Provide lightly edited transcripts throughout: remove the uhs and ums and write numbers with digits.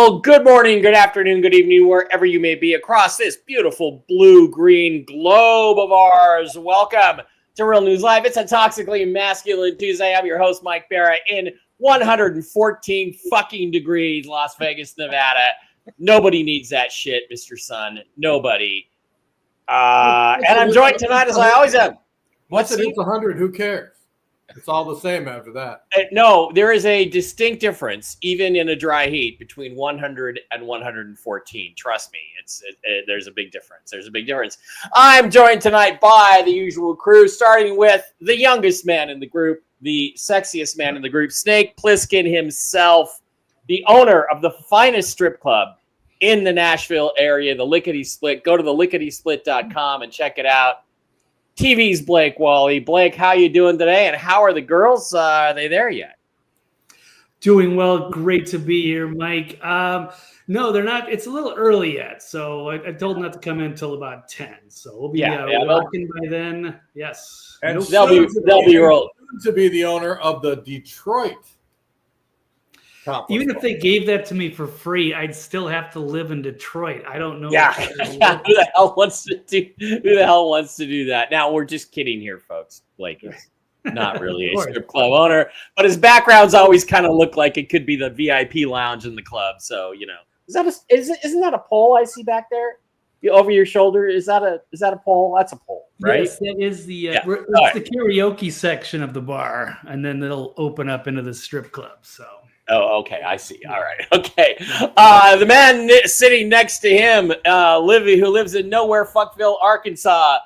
Well, good morning, good afternoon, good evening, wherever you may be across this beautiful blue-green globe of ours. Welcome to Real News Live. It's a Toxically Masculine Tuesday. I'm your host, Mike Bara, in 114 fucking degrees, Las Vegas, Nevada. Nobody needs that shit, Mr. Sun. Nobody. And I'm joined tonight, as I always am. Once it hits 100, who cares? It's all the same after that. No, there is a distinct difference, even in a dry heat, between 100 and 114. Trust me, there's a big difference. There's a big difference. I'm joined tonight by the usual crew, starting with the youngest man in the group, the sexiest man in the group, Snake Plissken himself, the owner of the finest strip club in the Nashville area, the Lickety Split. Go to the licketysplit.com and check it out. TV's Blake Wally. Blake, how you doing today? And how are the girls? Are they there yet? Doing well. Great to be here, Mike. No, they're not. It's a little early yet. So I told them not to come in until about 10. So we'll be walking by then. Yes. And they'll be rolling. To be the owner of the Detroit. Even if they gave that to me for free, I'd still have to live in Detroit. I don't know. Yeah. Who the hell wants to do that? Now, we're just kidding here, folks. Blake is not really a strip club owner, but his backgrounds always kind of look like it could be the VIP lounge in the club. So, you know, isn't that a pole I see back there? Over your shoulder? Is that a pole? That's a pole, right? Yes, that is the the karaoke section of the bar, and then it'll open up into the strip club. So. Oh, okay. I see. All right. Okay. The man sitting next to him, Livy, who lives in Nowhere Fuckville, Arkansas.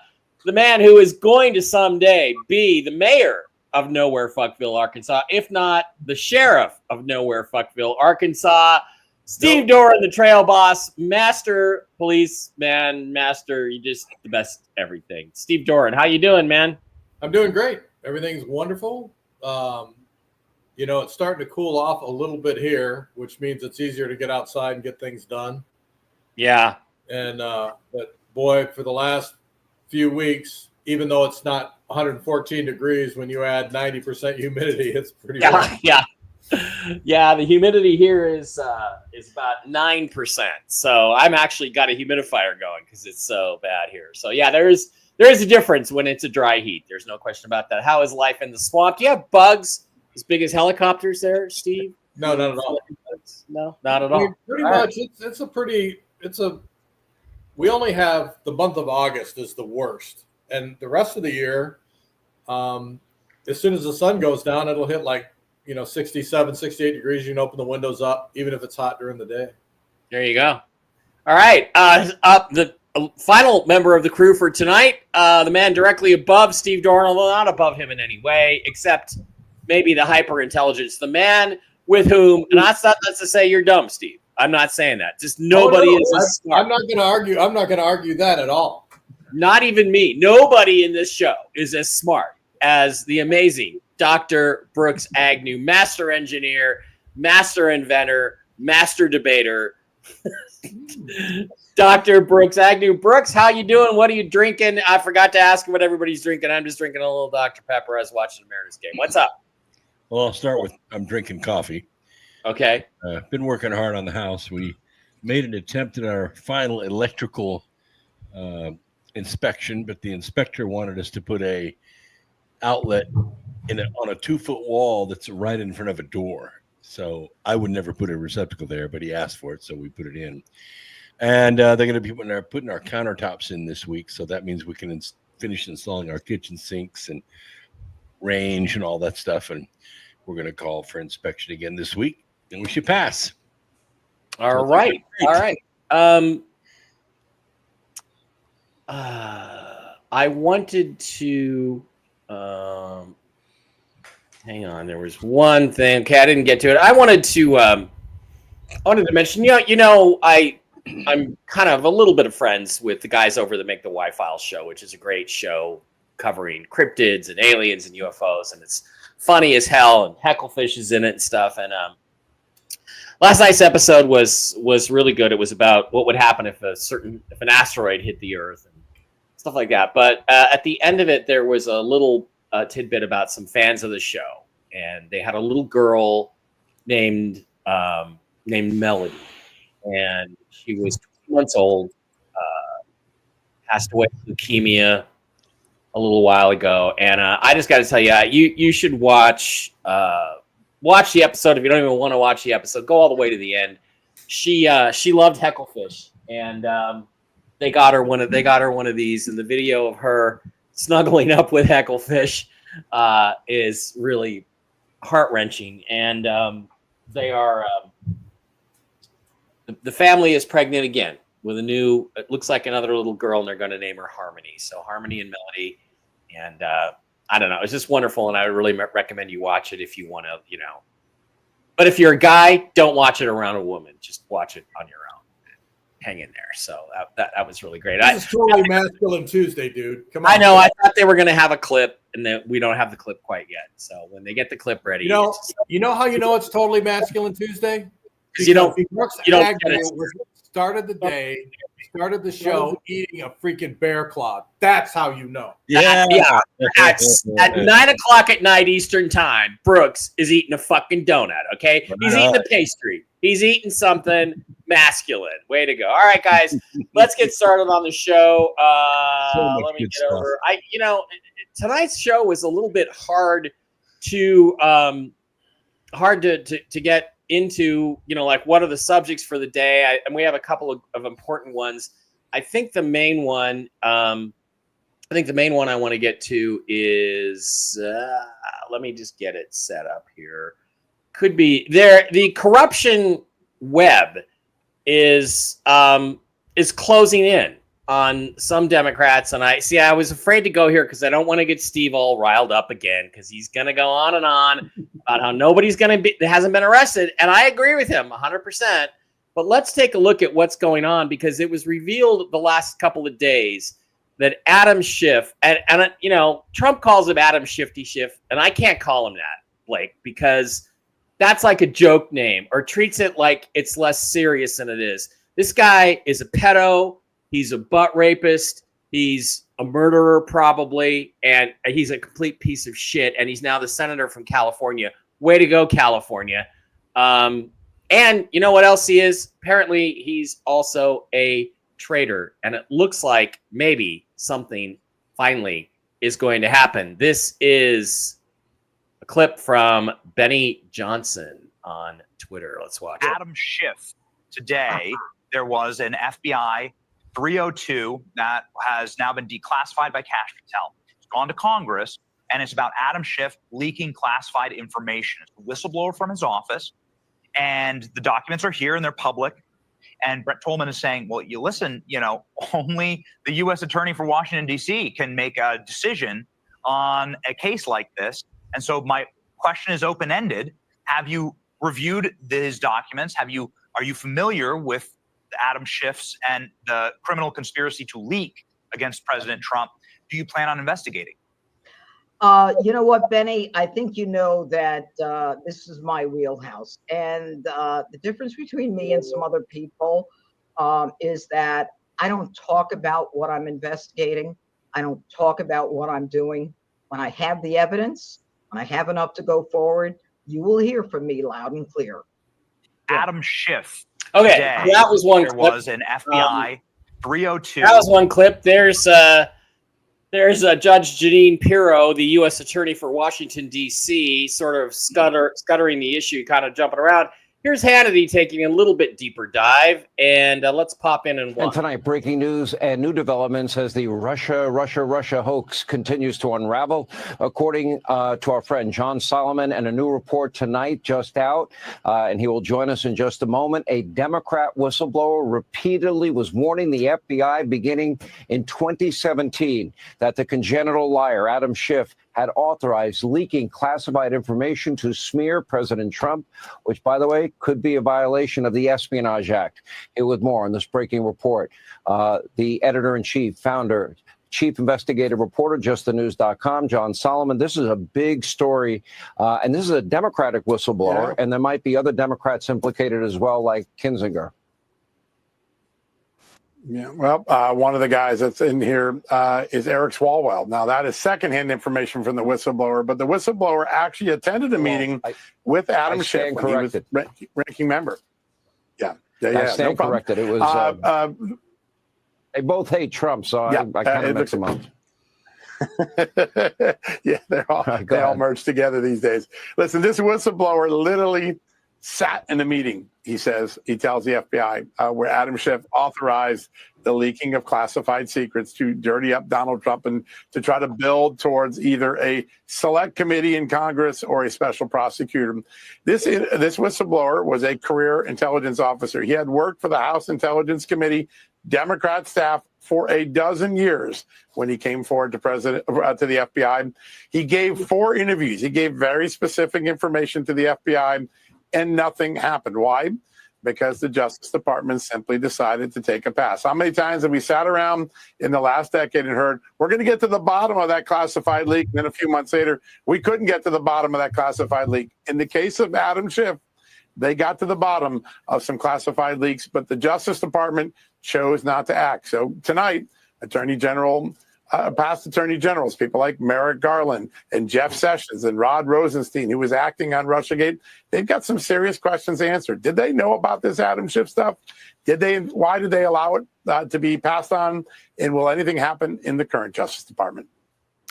The man who is going to someday be the mayor of Nowhere Fuckville, Arkansas, if not the sheriff of Nowhere Fuckville, Arkansas. Steve Doran, the trail boss, master policeman, master. You just the best everything. Steve Doran, how you doing, man? I'm doing great. Everything's wonderful. You know, it's starting to cool off a little bit here, which means it's easier to get outside and get things done. Yeah. And but boy, for the last few weeks, even though it's not 114 degrees, when you add 90% humidity, it's pretty warm. Yeah, the humidity here is about 9%. So I'm actually got a humidifier going because it's so bad here. So yeah, there is a difference when it's a dry heat. There's no question about that. How is life in the swamp? Do you have bugs as big as helicopters there, Steve? No, not at all. No, not at all. Pretty much, we only have the month of August is the worst. And the rest of the year, as soon as the sun goes down, it'll hit 67, 68 degrees. You can open the windows up, even if it's hot during the day. There you go. All right. Up the final member of the crew for tonight, the man directly above Steve Doran, although not above him in any way, except maybe the hyper intelligence, the man with whom, and that's not to say you're dumb, Steve. I'm not saying that. Just nobody is as smart. I'm not going to argue. I'm not going to argue that at all. Not even me. Nobody in this show is as smart as the amazing Dr. Brooks Agnew, master engineer, master inventor, master debater. Dr. Brooks Agnew. Brooks, how you doing? What are you drinking? I forgot to ask what everybody's drinking. I'm just drinking a little Dr. Pepper. I was watching the Mariners game. What's up? Well, I'll start with I'm drinking coffee. Okay. Been working hard on the house. We made an attempt at our final electrical inspection, but the inspector wanted us to put a outlet on a 2-foot wall that's right in front of a door. So I would never put a receptacle there, but he asked for it, so we put it in. And they're going to be putting our countertops in this week, so that means we can finish installing our kitchen sinks and range and all that stuff. And we're going to call for inspection again this week, and we should pass. All right. I wanted to hang on. There was one thing. Okay, I didn't get to it. I wanted to mention. I'm kind of a little bit of friends with the guys over that make the Y-Files show, which is a great show covering cryptids and aliens and UFOs, and it's funny as hell, and Hecklefish is in it and stuff. And last night's episode was really good. It was about what would happen if an asteroid hit the Earth and stuff like that. But at the end of it, there was a little tidbit about some fans of the show, and they had a little girl named Melody, and she was 20 months old. Passed away of leukemia a little while ago, and I just got to tell you, you should watch the episode. If you don't even want to watch the episode, go all the way to the end. She loved Hecklefish, and they got her one of these, and the video of her snuggling up with Hecklefish is really heart-wrenching. And they are the family is pregnant again with it looks like another little girl, and they're going to name her Harmony. So Harmony and Melody, and I don't know, it's just wonderful, and I would really recommend you watch it if you want to, But if you're a guy, don't watch it around a woman. Just watch it on your own. Hang in there. So that was really great. This is totally Masculine Tuesday, dude. Come on. I know. I thought they were going to have a clip, and that we don't have the clip quite yet. So when they get the clip ready, you know how you know it's totally Masculine Tuesday? Because you don't get it. Started the day, started the show eating a freaking bear claw. That's how you know. Yeah. At 9:00 at night Eastern time, Brooks is eating a fucking donut. Okay, he's eating a pastry. He's eating something masculine. Way to go! All right, guys, let's get started on the show. Let me get over. Tonight's show was a little bit hard to get into, like what are the subjects for the day, and we have a couple of important ones. I think the main one I want to get to is let me just get it set up here. Could be there. The corruption web is closing in on some Democrats, and I was afraid to go here because I don't want to get Steve all riled up again, because he's going to go on and on about how nobody's hasn't been arrested, and I agree with him 100%. But let's take a look at what's going on, because it was revealed the last couple of days that Adam Schiff, and Trump calls him Adam Shifty Schiff, and I can't call him that, Blake, because that's like a joke name, or treats it like it's less serious than it is. This guy is a pedo. He's a butt rapist. He's a murderer, probably, and he's a complete piece of shit. And he's now the senator from California. Way to go, California! And you know what else he is? Apparently, he's also a traitor. And it looks like maybe something finally is going to happen. This is a clip from Benny Johnson on Twitter. Let's watch it. Adam Schiff. Today, there was an FBI 302 that has now been declassified by CashApp. It's gone to Congress, and it's about Adam Schiff leaking classified information. It's a whistleblower from his office, and the documents are here and they're public. And Brett Tolman is saying, well, you listen, only the U.S. Attorney for Washington, D.C. can make a decision on a case like this. And so my question is open-ended. Have you reviewed these documents? Are you familiar with Adam Schiff's and the criminal conspiracy to leak against President Trump? Do you plan on investigating? You know what, Benny? I think you know that this is my wheelhouse. And the difference between me and some other people is that I don't talk about what I'm investigating. I don't talk about what I'm doing. When I have the evidence, when I have enough to go forward, you will hear from me loud and clear. Adam Schiff. Okay, Today, that was one. There was an FBI 302. That was one clip. There's Judge Jeanine Pirro, the U.S. Attorney for Washington, D.C., sort of scuttering the issue, kind of jumping around. Here's Hannity taking a little bit deeper dive, and let's pop in and watch. And tonight, breaking news and new developments as the Russia hoax continues to unravel. According to our friend John Solomon, and a new report tonight just out, and he will join us in just a moment. A Democrat whistleblower repeatedly was warning the FBI beginning in 2017 that the congenital liar, Adam Schiff, had authorized leaking classified information to smear President Trump, which, by the way, could be a violation of the Espionage Act. Here with more on this breaking report, the editor-in-chief, founder, chief investigative reporter, justthenews.com, John Solomon. This is a big story, and this is a Democratic whistleblower, and there might be other Democrats implicated as well, like Kinzinger. Yeah, well, one of the guys that's in here is Eric Swalwell. Now, that is secondhand information from the whistleblower, but the whistleblower actually attended a meeting with Adam Schiff when he was ranking member. Yeah. Yeah, stand corrected. It was they both hate Trump, so I kind of mix them up. Yeah, they all merge together these days. Listen, this whistleblower literally sat in a meeting, he tells the FBI, where Adam Schiff authorized the leaking of classified secrets to dirty up Donald Trump and to try to build towards either a select committee in Congress or a special prosecutor. This whistleblower was a career intelligence officer. He had worked for the House Intelligence Committee, Democrat staff for a dozen years when he came forward to the FBI. He gave 4 interviews. He gave very specific information to the FBI, and nothing happened. Why? Because the Justice Department simply decided to take a pass. How many times have we sat around in the last decade and heard, we're going to get to the bottom of that classified leak? And then a few months later, we couldn't get to the bottom of that classified leak. In the case of Adam Schiff, they got to the bottom of some classified leaks, but the Justice Department chose not to act. So tonight, past attorney generals, people like Merrick Garland and Jeff Sessions and Rod Rosenstein, who was acting on Russiagate, they've got some serious questions answered. Did they know about this Adam Schiff stuff? Why did they allow it to be passed on? And will anything happen in the current Justice Department?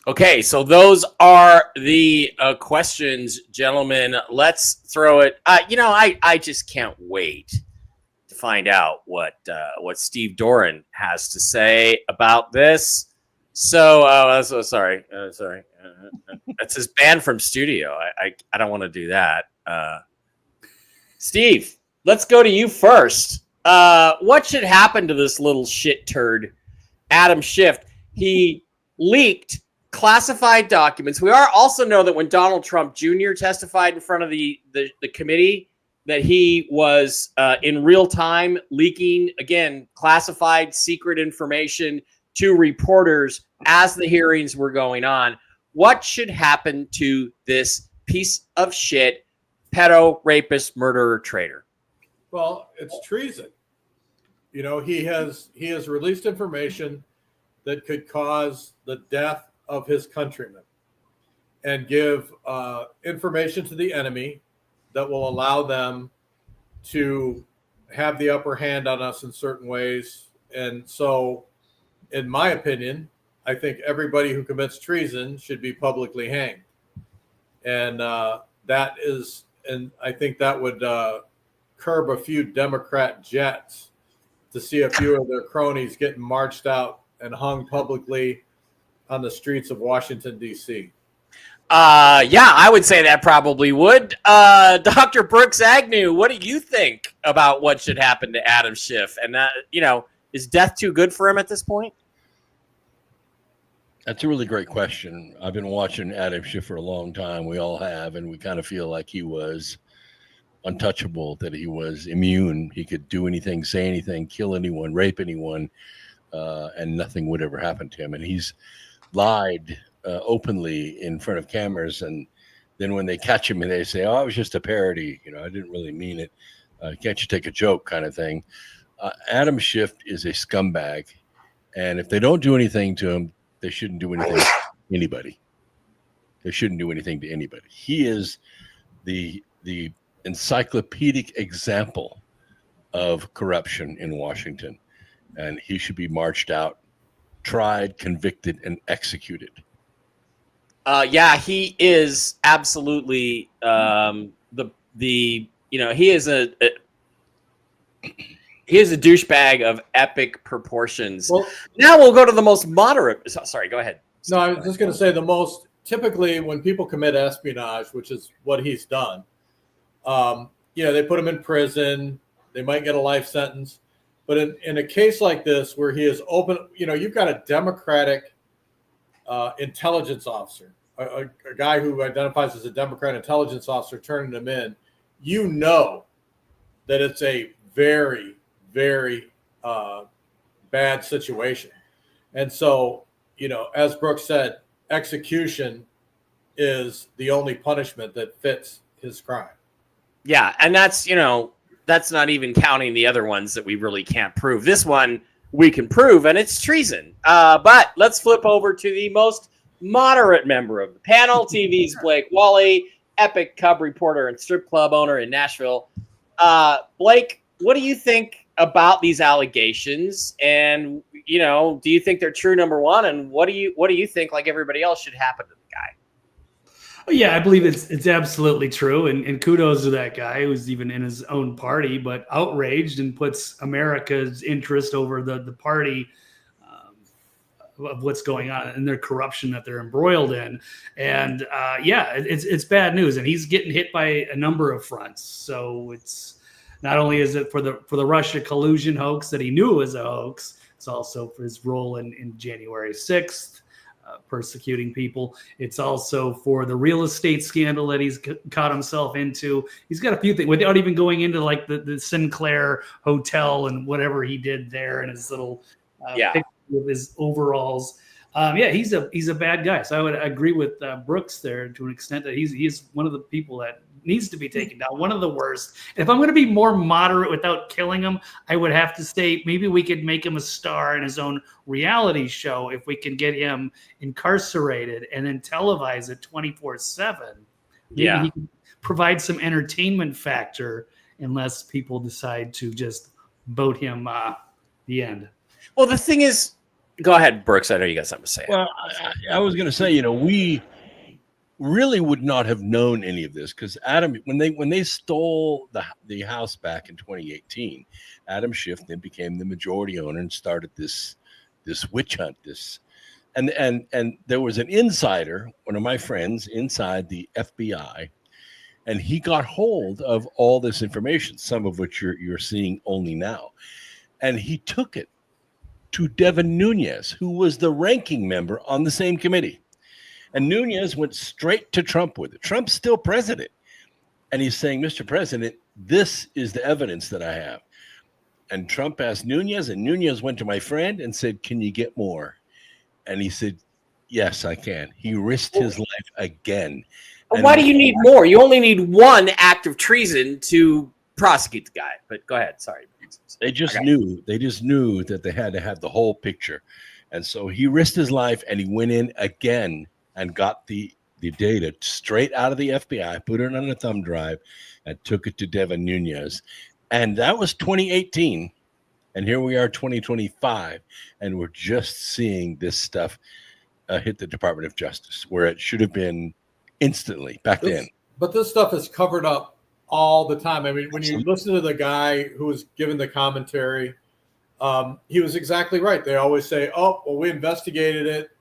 Okay, so those are the questions, gentlemen. Let's throw it. I just can't wait to find out what Steve Doran has to say about this. So, sorry. That's his banned from studio. I don't want to do that. Steve, let's go to you first. What should happen to this little shit turd, Adam Schiff? He leaked classified documents. We also know that when Donald Trump Jr. testified in front of the committee, that he was in real time leaking, again, classified secret information to reporters as the hearings were going on. What should happen to this piece of shit, pedo, rapist, murderer, traitor? Well, it's treason. He has released information that could cause the death of his countrymen and give information to the enemy that will allow them to have the upper hand on us in certain ways. And so, in my opinion, I think everybody who commits treason should be publicly hanged. And I think that would curb a few Democrat jets to see a few of their cronies getting marched out and hung publicly on the streets of Washington, D.C. I would say that probably would. Dr. Brooks Agnew, what do you think about what should happen to Adam Schiff? And, is death too good for him at this point? That's a really great question. I've been watching Adam Schiff for a long time. We all have, and we kind of feel like he was untouchable, that he was immune. He could do anything, say anything, kill anyone, rape anyone, and nothing would ever happen to him. And he's lied openly in front of cameras, and then when they catch him and they say, "Oh, it was just a parody, I didn't really mean it. Can't you take a joke?" kind of thing. Adam Schiff is a scumbag, and if they don't do anything to him, they shouldn't do anything to anybody. They shouldn't do anything to anybody. He is the encyclopedic example of corruption in Washington, and he should be marched out, tried, convicted, and executed. He is absolutely he is a douchebag of epic proportions. Well, now we'll go to the most moderate. Sorry, go ahead. No, I was just going to say typically when people commit espionage, which is what he's done, they put him in prison. They might get a life sentence. But in a case like this, where he is open, you've got a Democratic intelligence officer, a guy who identifies as a Democrat intelligence officer, turning him in, that it's a very, very bad situation. And so, as Brooks said, execution is the only punishment that fits his crime. Yeah, and that's not even counting the other ones that we really can't prove. This one we can prove, and it's treason. But let's flip over to the most moderate member of the panel, TV's Blake Wally, epic Cub reporter and strip club owner in Nashville. Blake, what do you think about these allegations? And do you think they're true? Number one, and what do you think, like everybody else, should happen to the guy? Yeah, I believe it's absolutely true, and kudos to that guy who's even in his own party, but outraged and puts America's interest over the party of what's going on and their corruption that they're embroiled in. And it's bad news, and he's getting hit by a number of fronts. So it's not only is it for the Russia collusion hoax that he knew was a hoax, it's also for his role in January 6th. Persecuting people. It's also for the real estate scandal that he's caught himself into. He's got a few things without even going into like the Sinclair Hotel and whatever he did there and his little picture of his overalls. He's a bad guy. So I would agree with Brooks there to an extent that he's one of the people that needs to be taken down. One of the worst. If I'm going to be more moderate without killing him, I would have to say maybe we could make him a star in his own reality show if we can get him incarcerated and then televise it 24/7. Maybe he can provide some entertainment factor unless people decide to just vote him the end. Well, the thing is, go ahead, Brooks. I know you got something to say. Well, I was going to say, we really would not have known any of this because Adam, when they stole the house back in 2018, Adam Schiff then became the majority owner and started this witch hunt. And there was an insider, one of my friends inside the FBI, and he got hold of all this information, some of which you're seeing only now, and he took it to Devin Nunes, who was the ranking member on the same committee. And Nunes went straight to Trump with it. Trump's still president. And he's saying, Mr. President, this is the evidence that I have. And Trump asked Nunes, and Nunes went to my friend and said, can you get more? And he said, yes, I can. He risked his life again. And why do you need more? You only need one act of treason to prosecute the guy. But go ahead. Sorry. They just knew that they had to have the whole picture. And so he risked his life and he went in again and got the data straight out of the FBI, put it on a thumb drive, and took it to Devin Nunes. And that was 2018. And here we are, 2025. And we're just seeing this stuff hit the Department of Justice, where it should have been instantly back then. But this stuff is covered up all the time. I mean, when you listen to the guy who was given the commentary, he was exactly right. They always say, oh, well, we investigated it.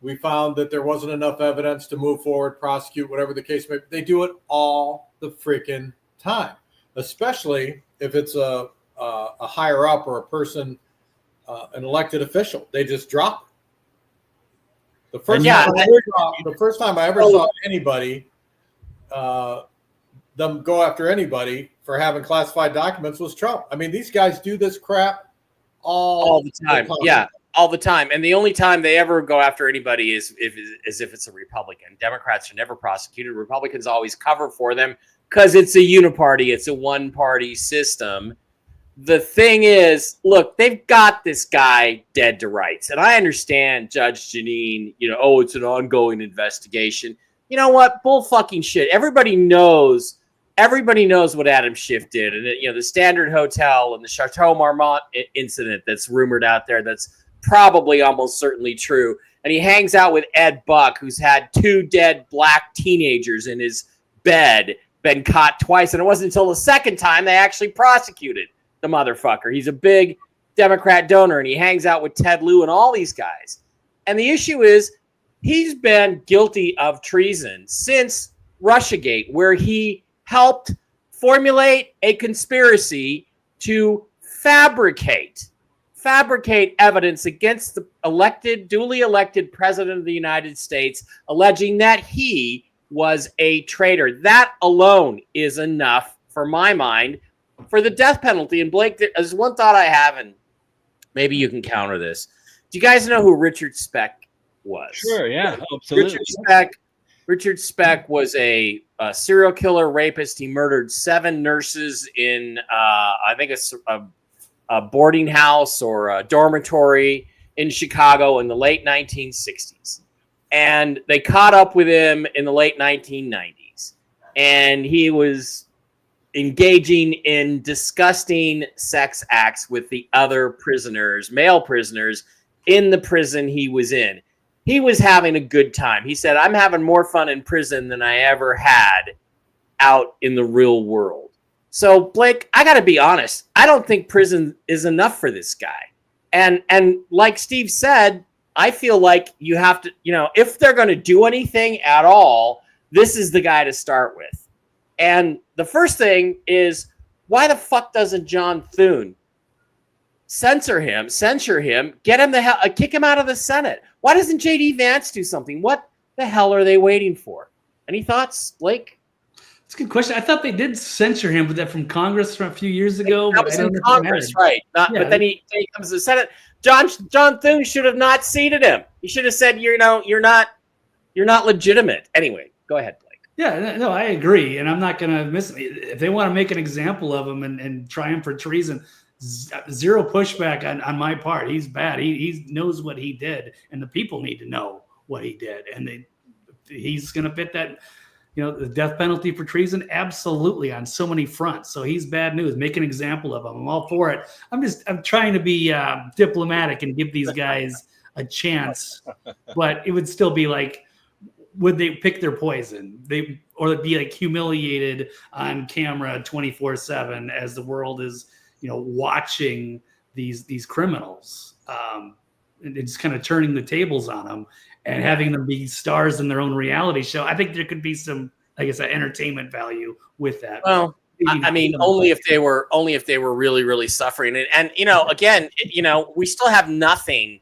We found that there wasn't enough evidence to move forward, prosecute, whatever the case may be. They do it all the freaking time, especially if it's a higher up or a person, an elected official. They just drop it. The first time I ever saw anybody them go after anybody for having classified documents was Trump. I mean, these guys do this crap all the time. Yeah, all the time. And the only time they ever go after anybody is if it's a Republican. Democrats are never prosecuted. Republicans always cover for them because it's a uniparty. It's a one-party system. The thing is, look, they've got this guy dead to rights. And I understand Judge Jeanine, it's an ongoing investigation. You know what? Bull fucking shit. Everybody knows what Adam Schiff did. And, the Standard Hotel and the Chateau Marmont incident that's rumored out there, that's probably almost certainly true. And he hangs out with Ed Buck, who's had 2 dead black teenagers in his bed, been caught twice. And it wasn't until the second time they actually prosecuted the motherfucker. He's a big Democrat donor, and he hangs out with Ted Lieu and all these guys. And the issue is he's been guilty of treason since Russiagate, where he helped formulate a conspiracy to fabricate evidence against the duly elected president of the United States, alleging that he was a traitor. That alone is enough, for my mind, for the death penalty. And Blake, there's one thought I have, and maybe you can counter this. Do you guys know who Richard Speck was? Sure, yeah, absolutely. Richard Speck was a serial killer rapist. He murdered 7 nurses in, I think it's a boarding house or a dormitory in Chicago in the late 1960s. And they caught up with him in the late 1990s. And he was engaging in disgusting sex acts with the other prisoners, male prisoners, in the prison he was in. He was having a good time. He said, I'm having more fun in prison than I ever had out in the real world. So, Blake, I got to be honest. I don't think prison is enough for this guy. And like Steve said, I feel like you have to, if they're going to do anything at all, this is the guy to start with. And the first thing is, why the fuck doesn't John Thune censure him, get him the hell, kick him out of the Senate? Why doesn't JD Vance do something? What the hell are they waiting for? Any thoughts, Blake? It's a good question. I thought they did censure him with that from Congress from a few years ago. That was in Congress, right? But then he comes to the Senate. John Thune should have not seated him. He should have said, you're not legitimate. Anyway, go ahead, Blake. Yeah, no, I agree, and I'm not going to miss it. If they want to make an example of him and try him for treason, zero pushback on my part. He's bad. He knows what he did, and the people need to know what he did, and he's going to fit that. The death penalty for treason, absolutely, on so many fronts. So he's bad news. Make an example of him. I'm all for it. I'm trying to be diplomatic and give these guys a chance, but it would still be like, would they pick their poison? Or they'd be like humiliated on camera 24/7 as the world is, watching these criminals, and it's kind of turning the tables on them and having them be stars in their own reality show. I think there could be some, like I said, entertainment value with that. Well, I mean, only if they were really, really suffering. And again, we still have nothing.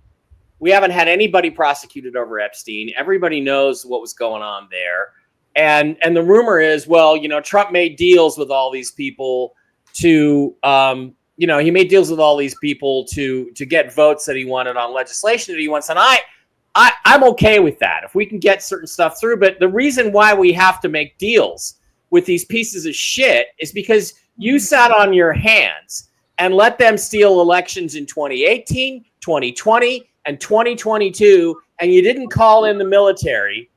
We haven't had anybody prosecuted over Epstein. Everybody knows what was going on there. And the rumor is, well, Trump made deals with all these people to, he made deals with all these people to get votes that he wanted on legislation that he wants. And I'm okay with that if we can get certain stuff through. But the reason why we have to make deals with these pieces of shit is because you sat on your hands and let them steal elections in 2018, 2020, and 2022, and you didn't call in the military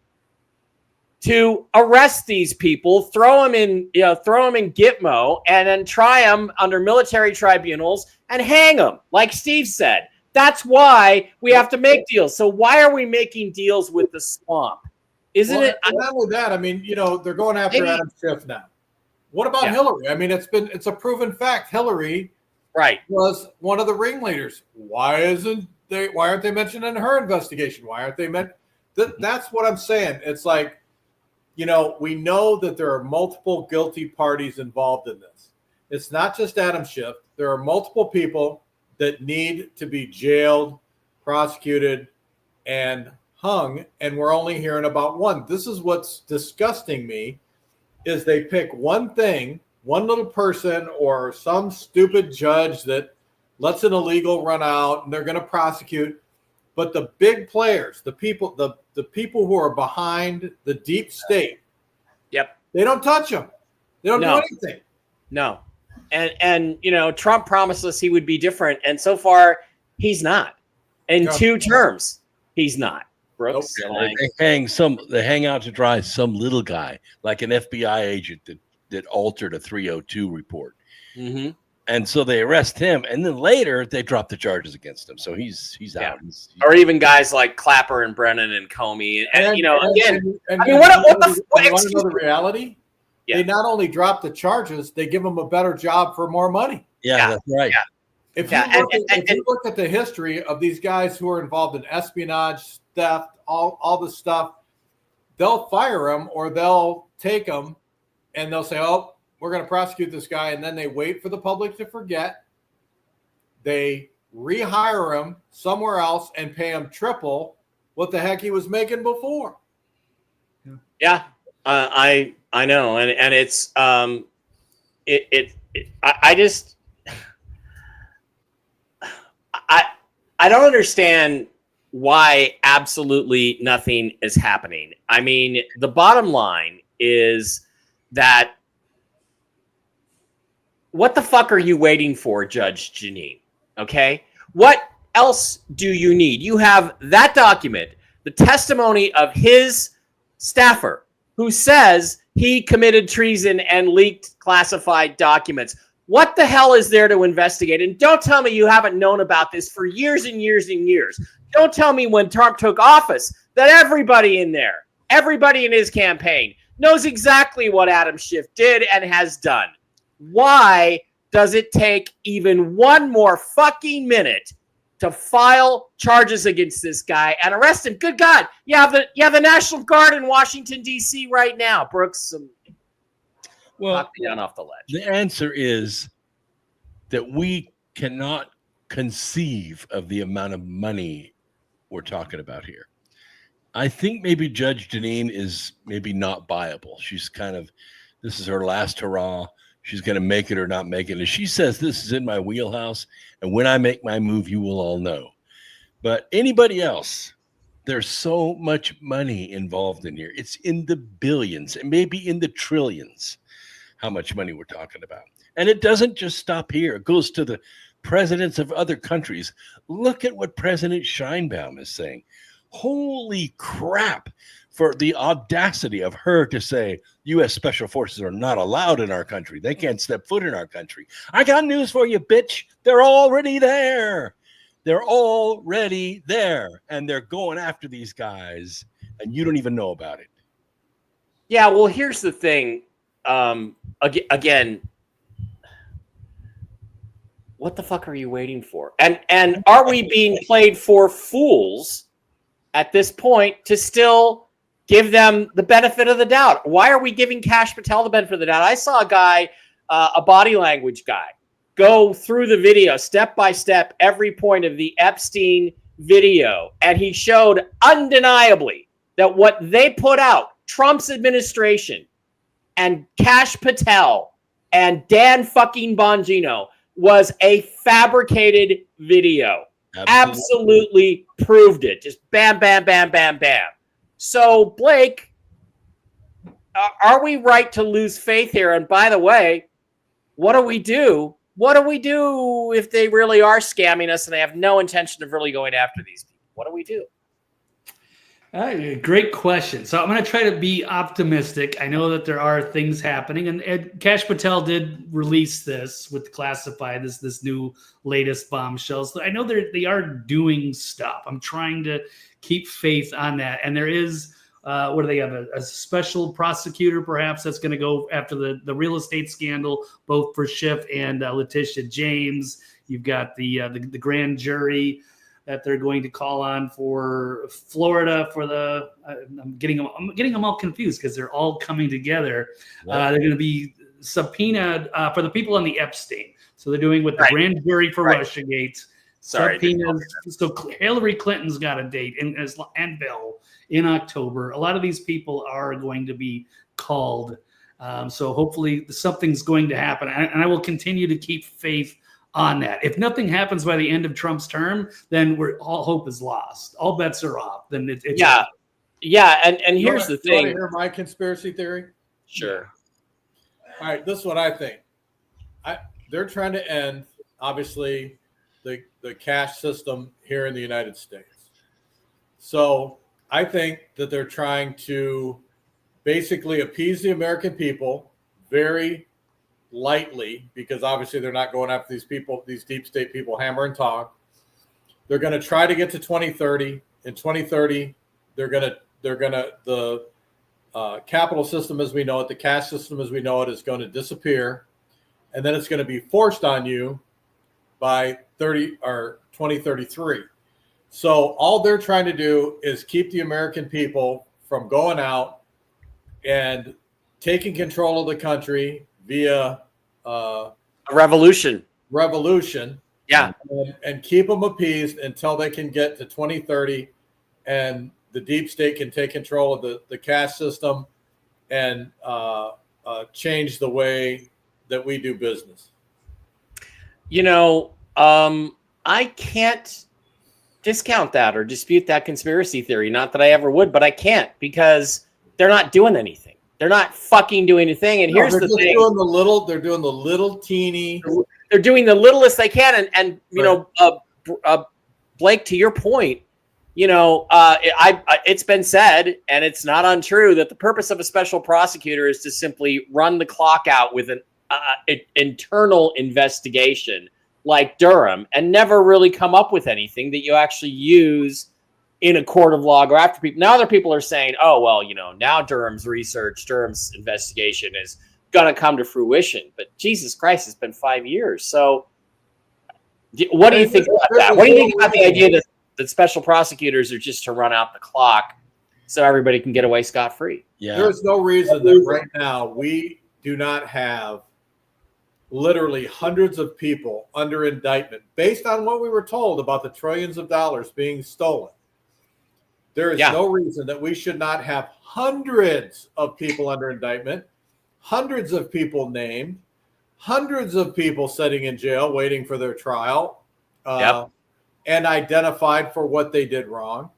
to arrest these people, throw them in Gitmo, and then try them under military tribunals and hang them, like Steve said. That's why we have to make deals. So why are we making deals with the swamp? Isn't it? Not only that, I mean, they're going after Adam Schiff now. What about Hillary? I mean, it's a proven fact. Hillary was one of the ringleaders. Why aren't they mentioned in her investigation? Why aren't they that's what I'm saying. It's like, we know that there are multiple guilty parties involved in this. It's not just Adam Schiff. There are multiple people that need to be jailed, prosecuted, and hung, and we're only hearing about one. This is what's disgusting me, is they pick one thing, one little person or some stupid judge that lets an illegal run out, and they're going to prosecute. But the big players, the people who are behind the deep state, they don't touch them. They don't do anything. No. And Trump promised us he would be different, and so far he's not. In 2 terms, he's not. Brooks, they hang out to dry some little guy, like an FBI agent that altered a 302 report, and so they arrest him, and then later they drop the charges against him. So he's out. Or even guys like Clapper and Brennan and Comey, and what the reality? They not only drop the charges, they give them a better job for more money. Yeah, that's right. If you look at the history of these guys who are involved in espionage, theft, all this stuff, they'll fire them or they'll take them and they'll say, oh, we're going to prosecute this guy. And then they wait for the public to forget. They rehire him somewhere else and pay him triple what the heck he was making before. Yeah, I know. And it's I don't understand why absolutely nothing is happening. I mean, the bottom line is that what the fuck are you waiting for, Judge Janine? Okay? What else do you need? You have that document, the testimony of his staffer, who says he committed treason and leaked classified documents. What the hell is there to investigate? And don't tell me you haven't known about this for years and years and years. Don't tell me when Trump took office that everybody in there, everybody in his campaign knows exactly what Adam Schiff did and has done. Why does it take even one more fucking minute to file charges against this guy and arrest him? Good God, you have the National Guard in Washington, D.C. right now. Brooks, knock me down off the ledge. The answer is that we cannot conceive of the amount of money we're talking about here. I think maybe Judge Jeanine is maybe not viable. She's this is her last hurrah. She's going to make it or not make it. And she says, this is in my wheelhouse, and when I make my move, you will all know. But anybody else, there's so much money involved in here. It's in the billions and maybe in the trillions, how much money we're talking about. And it doesn't just stop here. It goes to the presidents of other countries. Look at what President Sheinbaum is saying. Holy crap, for the audacity of her to say U.S. Special Forces are not allowed in our country. They can't step foot in our country. I got news for you, bitch. They're already there. They're already there. And they're going after these guys, and you don't even know about it. Yeah, well, here's the thing. Again, what the fuck are you waiting for? And are we being played for fools at this point to still give them the benefit of the doubt? Why are we giving Kash Patel the benefit of the doubt? I saw a guy, a body language guy, go through the video step by step, every point of the Epstein video. And he showed undeniably that what they put out, Trump's administration and Kash Patel and Dan fucking Bongino, was a fabricated video. Absolutely proved it. Just bam, bam, bam, bam, bam. So, Blake, are we right to lose faith here? And by the way, what do we do? What do we do if they really are scamming us and they have no intention of really going after these people? What do we do? Great question. So I'm going to try to be optimistic. I know that there are things happening, and Kash Patel did release this with classified this new latest bombshell. So I know they are doing stuff. I'm trying to keep faith on that. And there is, what do they have? A special prosecutor, perhaps, that's going to go after the real estate scandal, both for Schiff and Letitia James. You've got the grand jury that they're going to call on for Florida for the. I'm getting them all confused because they're all coming together. They're going to be subpoenaed for the people on the Epstein. So they're doing with the grand jury for Russiagate. Subpoenas. So Hillary Clinton's got a date and Bill in October. A lot of these people are going to be called. So hopefully something's going to happen, and I will continue to keep faith on that. If nothing happens by the end of Trump's term, then all hope is lost. All bets are off. Then it's yeah. And here's the thing. You want to hear my conspiracy theory? Sure. All right, this is what I think. They're trying to end, obviously, the cash system here in the United States. So I think that they're trying to basically appease the American people very lightly, because obviously they're not going after these people, these deep state people, hammer and tong. They're going to try to get to 2030. In 2030, the capital system as we know it, the cash system as we know it, is going to disappear, and then it's going to be forced on you by 2033. So all they're trying to do is keep the American people from going out and taking control of the country via a revolution. Yeah. And keep them appeased until they can get to 2030 and the deep state can take control of the cash system and change the way that we do business. You know, I can't discount that or dispute that conspiracy theory. Not that I ever would, but I can't, because they're not doing anything. They're not fucking doing anything. And here's the thing. They're doing the little teeny. They're doing the littlest they can. And you know, Blake, to your point, It's been said, and it's not untrue, that the purpose of a special prosecutor is to simply run the clock out with an internal investigation like Durham, and never really come up with anything that you actually use in a court of law or after people. Now other people are saying, oh, well, now Durham's investigation is going to come to fruition. But Jesus Christ, it's been 5 years. So what do you think about that? What do you think about the idea that special prosecutors are just to run out the clock so everybody can get away scot-free? Yeah. There's no reason that right now we do not have literally hundreds of people under indictment based on what we were told about the trillions of dollars being stolen. There is no reason that we should not have hundreds of people under indictment, hundreds of people named, hundreds of people sitting in jail waiting for their trial, and identified for what they did wrong.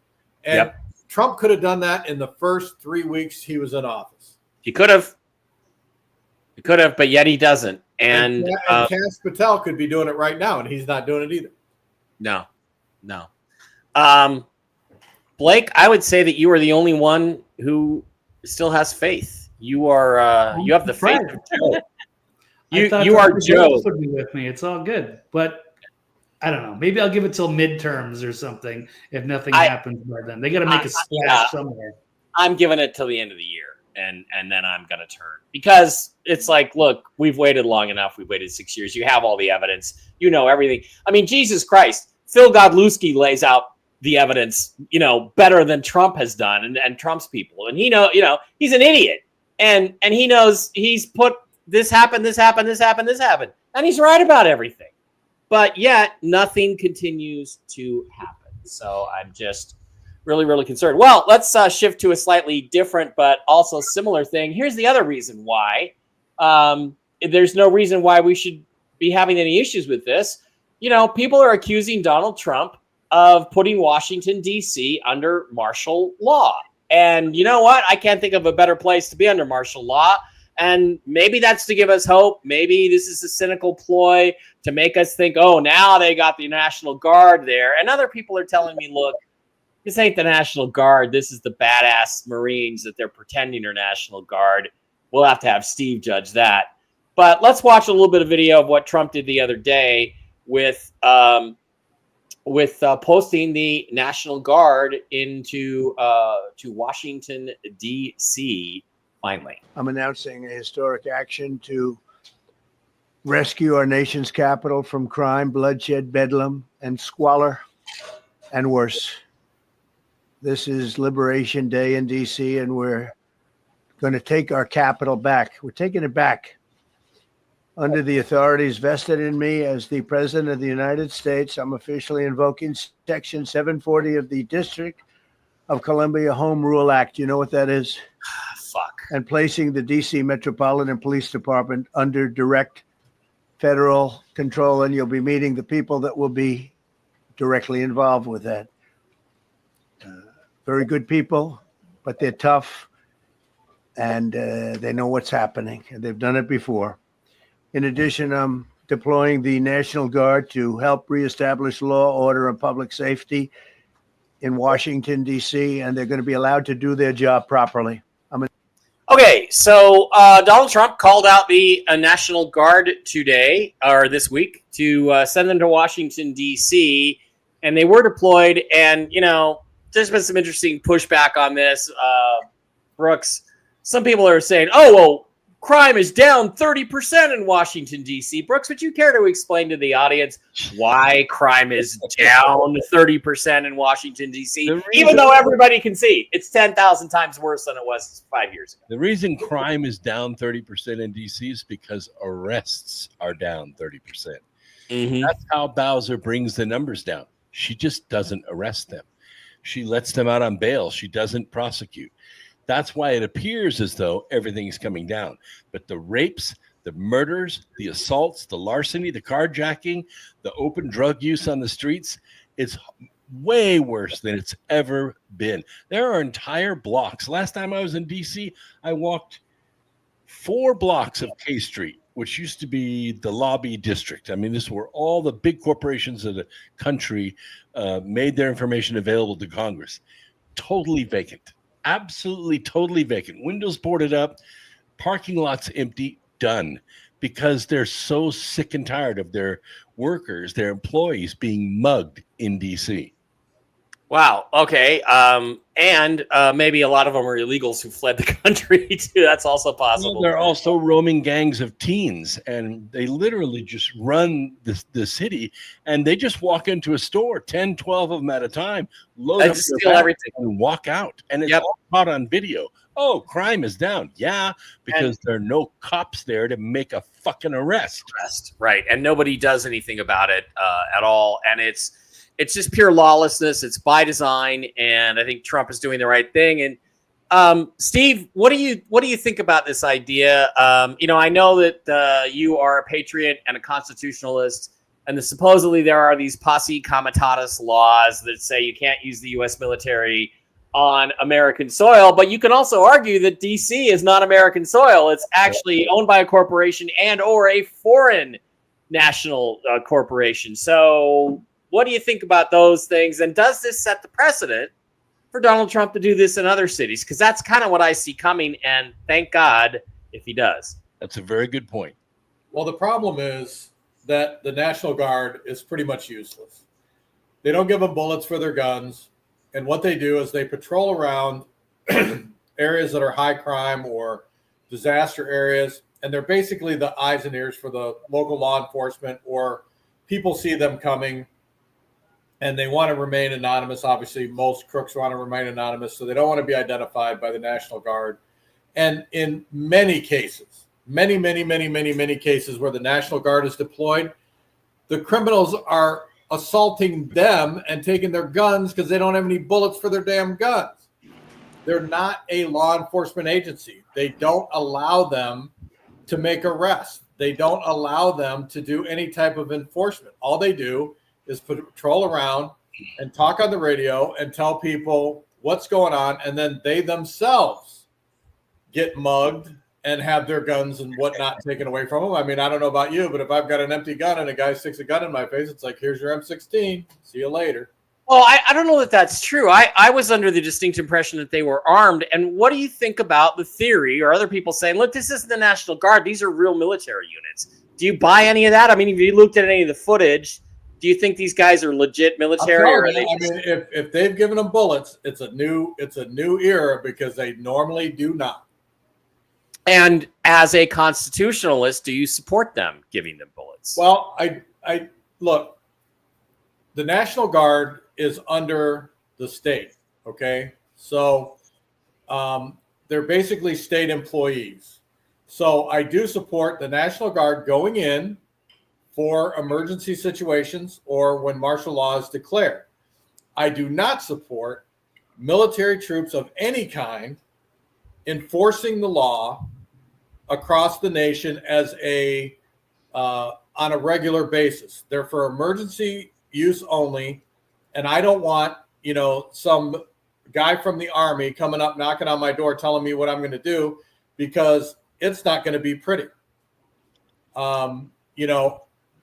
And Trump could have done that in the first 3 weeks he was in office. He could have, but yet he doesn't. And Kash Patel could be doing it right now, and he's not doing it either. No. Blake, I would say that you are the only one who still has faith. You are. You have the faith of Joe. You are Joe. Would be with me. It's all good, but I don't know. Maybe I'll give it till midterms or something. If nothing happens by then, they got to make a splash somewhere. I'm giving it till the end of the year. And then I'm going to turn, because it's like, look, we've waited long enough. We've waited 6 years. You have all the evidence. You know everything. I mean, Jesus Christ, Phil Godlewski lays out the evidence, better than Trump has done and Trump's people. And he's an idiot. And he knows he's put this happened. And he's right about everything. But yet nothing continues to happen. So I'm just really, really concerned. Well, let's shift to a slightly different but also similar thing. Here's the other reason why. There's no reason why we should be having any issues with this. People are accusing Donald Trump of putting Washington, D.C. under martial law. And you know what? I can't think of a better place to be under martial law. And maybe that's to give us hope. Maybe this is a cynical ploy to make us think, oh, now they got the National Guard there. And other people are telling me, look, this ain't the National Guard. This is the badass Marines that they're pretending are National Guard. We'll have to have Steve judge that. But let's watch a little bit of video of what Trump did the other day with posting the National Guard into to Washington, D.C. Finally, I'm announcing a historic action to rescue our nation's capital from crime, bloodshed, bedlam, and squalor, and worse. This is Liberation Day in D.C., and we're going to take our capital back. We're taking it back under the authorities vested in me as the President of the United States. I'm officially invoking Section 740 of the District of Columbia Home Rule Act. You know what that is? Fuck. And placing the D.C. Metropolitan Police Department under direct federal control, and you'll be meeting the people that will be directly involved with that. Very good people, but they're tough, and they know what's happening, and they've done it before. In addition, I'm deploying the National Guard to help reestablish law, order, and public safety in Washington, D.C., and they're going to be allowed to do their job properly. Okay, so Donald Trump called out the National Guard today, or this week, to send them to Washington, D.C., and they were deployed, and, there's been some interesting pushback on this. Brooks, some people are saying, oh, well, crime is down 30% in Washington, D.C. Brooks, would you care to explain to the audience why crime is down 30% in Washington, D.C., even though everybody can see it's 10,000 times worse than it was 5 years ago? The reason crime is down 30% in D.C. is because arrests are down 30%. Mm-hmm. That's how Bowser brings the numbers down. She just doesn't arrest them. She lets them out on bail. She doesn't prosecute. That's why it appears as though everything is coming down. But the rapes, the murders, the assaults, the larceny, the carjacking, the open drug use on the streets, it's way worse than it's ever been. There are entire blocks. Last time I was in D.C., I walked 4 blocks of K Street which used to be the lobby district. I mean, this is where all the big corporations of the country made their information available to Congress. Totally vacant. Absolutely, totally vacant. Windows boarded up, parking lots empty, done. Because they're so sick and tired of their workers, their employees being mugged in D.C. Wow. Okay. And maybe a lot of them are illegals who fled the country too. That's also possible. Well, they're also roaming gangs of teens, and they literally just run the city, and they just walk into a store, 10, 12 of them at a time, load up, steal everything, and walk out. And it's all caught on video. Oh, crime is down. Yeah, because there are no cops there to make a fucking arrest. Right. And nobody does anything about it at all. And it's just pure lawlessness. It's by design. And I think Trump is doing the right thing. And Steve, what do you think about this idea? I know that you are a patriot and a constitutionalist, and supposedly there are these posse comitatus laws that say you can't use the U.S. military on American soil, but you can also argue that DC is not American soil. It's actually owned by a corporation and or a foreign national corporation. So what do you think about those things? And does this set the precedent for Donald Trump to do this in other cities? Because that's kind of what I see coming, and thank God if he does. That's a very good point. Well, the problem is that the National Guard is pretty much useless. They don't give them bullets for their guns. And what they do is they patrol around areas that are high crime or disaster areas. And they're basically the eyes and ears for the local law enforcement, or people see them coming and they want to remain anonymous. Obviously, most crooks want to remain anonymous, so they don't want to be identified by the National Guard. And in many cases, many cases where the National Guard is deployed, the criminals are assaulting them and taking their guns because they don't have any bullets for their damn guns. They're not a law enforcement agency. They don't allow them to make arrests. They don't allow them to do any type of enforcement. All they do is patrol around and talk on the radio and tell people what's going on, and then they themselves get mugged and have their guns and whatnot taken away from them. I mean, I don't know about you, but if I've got an empty gun and a guy sticks a gun in my face, it's like, here's your M16. See you later. Well, I don't know that that's true. I was under the distinct impression that they were armed. And what do you think about the theory or other people saying, look, this isn't the National Guard. These are real military units. Do you buy any of that? I mean, if you looked at any of the footage, do you think these guys are legit military? Or are they if they've given them bullets, it's a new era, because they normally do not. And as a constitutionalist, do you support them giving them bullets? Well, I look, the National Guard is under the state. Okay. So they're basically state employees. So I do support the National Guard going in for emergency situations or when martial law is declared. I do not support military troops of any kind enforcing the law across the nation as on a regular basis. They're for emergency use only, and I don't want some guy from the Army coming up knocking on my door telling me what I'm going to do, because it's not going to be pretty.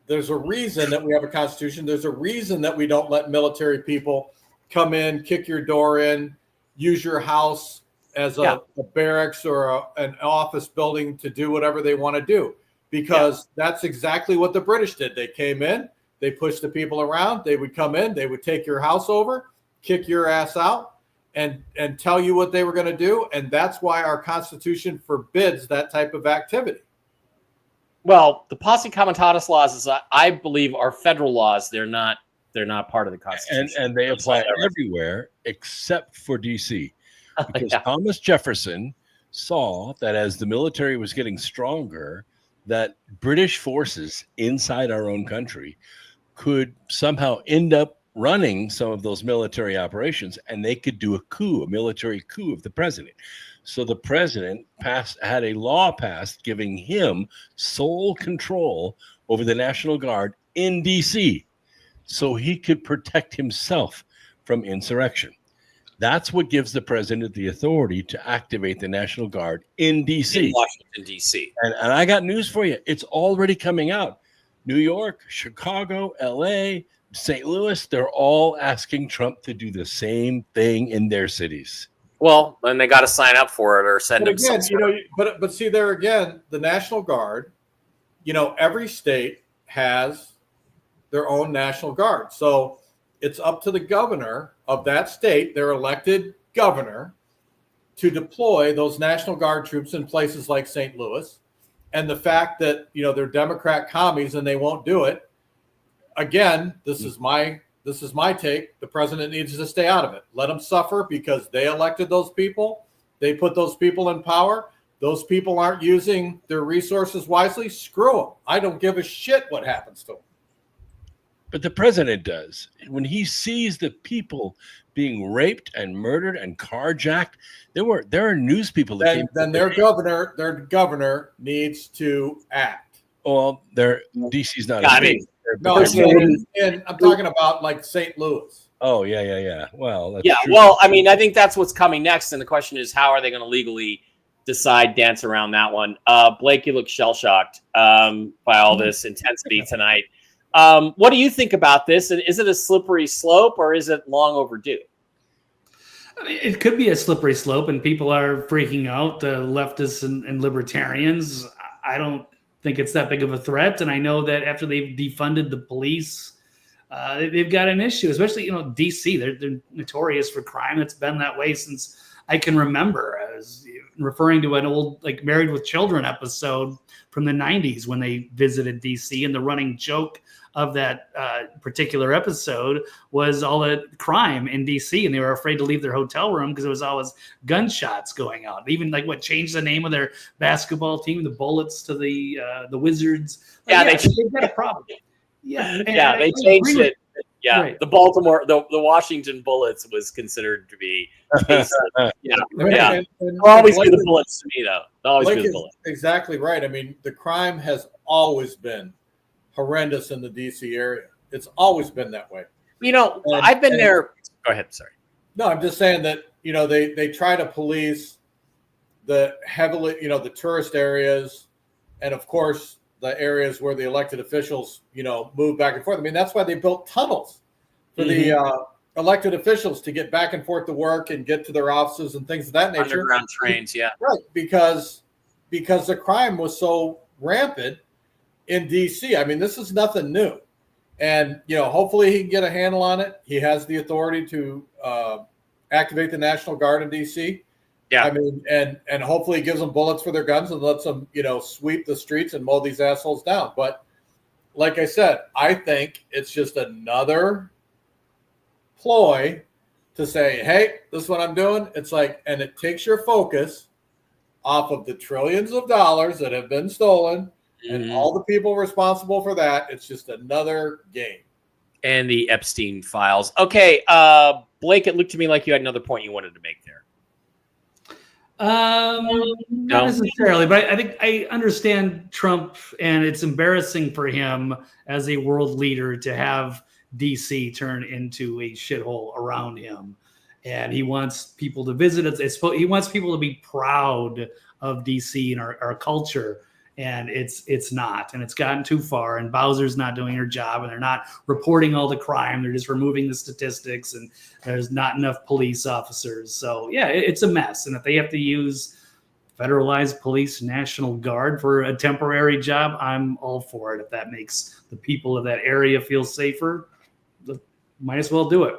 There's a reason that we have a constitution. There's a reason that we don't let military people come in, kick your door in, use your house as a barracks or an office building to do whatever they want to do, because that's exactly what the British did. They came in, they pushed the people around, they would come in, they would take your house over, kick your ass out, and tell you what they were going to do. And that's why our Constitution forbids that type of activity. Well, the posse comitatus laws, I believe, are federal laws. They're not part of the Constitution. And they apply everywhere except for D.C. Because Thomas Jefferson saw that as the military was getting stronger, that British forces inside our own country could somehow end up running some of those military operations, and they could do a military coup of the president. So the president had a law passed giving him sole control over the National Guard in D.C. so he could protect himself from insurrection. That's what gives the president the authority to activate the National Guard in D.C. In Washington, D.C. And I got news for you. It's already coming out. New York, Chicago, L.A., St. Louis, they're all asking Trump to do the same thing in their cities. Well, then they got to sign up for it or send But them again, some but see there again, the National Guard, every state has their own National Guard. So it's up to the governor of that state, their elected governor, to deploy those National Guard troops in places like St. Louis. And the fact that, they're Democrat commies and they won't do it. Again, this is my take. The president needs to stay out of it. Let them suffer because they elected those people. They put those people in power. Those people aren't using their resources wisely. Screw them. I don't give a shit what happens to them. But the president does. When he sees the people being raped and murdered and carjacked, there are news people that then their governor needs to act. Well, DC's not. No, and I'm talking about like St. Louis. Oh yeah. Well, that's true. Well, I mean, I think that's what's coming next, and the question is, how are they going to legally dance around that one? Blake, you look shell shocked by all this intensity tonight. What do you think about this? And is it a slippery slope or is it long overdue? I mean, it could be a slippery slope, and people are freaking out. Leftists and libertarians. I don't think it's that big of a threat, and I know that after they've defunded the police, they've got an issue. Especially, DC. They're notorious for crime. It's been that way since I can remember. As referring to an old Married with Children episode from the 90s when they visited DC, and the running joke of that particular episode was all the crime in DC, and they were afraid to leave their hotel room because there was always gunshots going on. Even changed the name of their basketball team, the Bullets to the Wizards. They've got a problem. Yeah, they changed it. Yeah, right. The Washington Bullets was considered to be. They'll always be the Bullets to me, though. They'll always be the Bullets. Exactly right. I mean, the crime has always been horrendous in the DC area. It's always been that way. I've been there. Go ahead. Sorry. No, I'm just saying that, they try to police the heavily, the tourist areas, and of course the areas where the elected officials, move back and forth. I mean, that's why they built tunnels for the elected officials to get back and forth to work and get to their offices and things of that nature. Underground trains, yeah. Right, because the crime was so rampant in DC. I mean, this is nothing new. And, hopefully he can get a handle on it. He has the authority to activate the National Guard in DC. Yeah. I mean, and hopefully he gives them bullets for their guns and lets them, sweep the streets and mow these assholes down. But like I said, I think it's just another ploy to say, hey, this is what I'm doing. It's and it takes your focus off of the trillions of dollars that have been stolen and all the people responsible for that. It's just another game. And the Epstein files. Okay, Blake, it looked to me like you had another point you wanted to make there. Not necessarily, but I think I understand Trump, and it's embarrassing for him as a world leader to have DC turn into a shithole around him. And he wants people to visit it. He wants people to be proud of DC and our culture. And it's not, and it's gotten too far, and Bowser's not doing her job, and they're not reporting all the crime. They're just removing the statistics, and there's not enough police officers. So yeah, it's a mess. And if they have to use federalized police, National Guard for a temporary job, I'm all for it. If that makes the people of that area feel safer, might as well do it.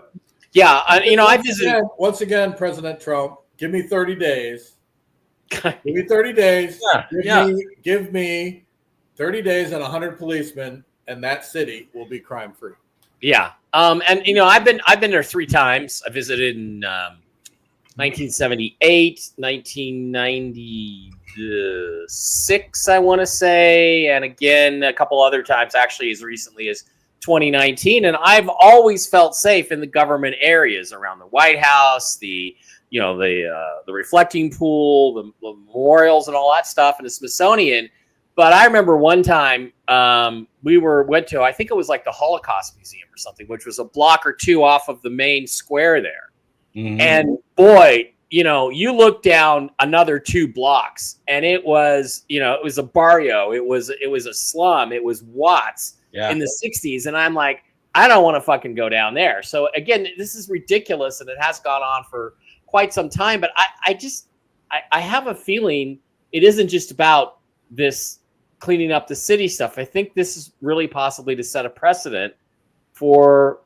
Yeah, I visited. Once again, President Trump, give me 30 days. Give me 30 days. Give me 30 days and 100 policemen, and that city will be crime free. Yeah. And I've been there 3 times. I visited in 1978, 1996, I want to say, and again a couple other times, actually as recently as 2019. And I've always felt safe in the government areas around the White House, the reflecting pool, the memorials, and all that stuff, and the Smithsonian. But I remember one time we went to, I think it was the Holocaust Museum or something, which was a block or two off of the main square there. Mhm. And boy, you look down another 2 blocks and it was a barrio. It was a slum. It was Watts in the 60s. And I'm like, I don't want to fucking go down there. So again, this is ridiculous. And it has gone on for quite some time, but I have a feeling it isn't just about this cleaning up the city stuff. I think this is really possibly to set a precedent for,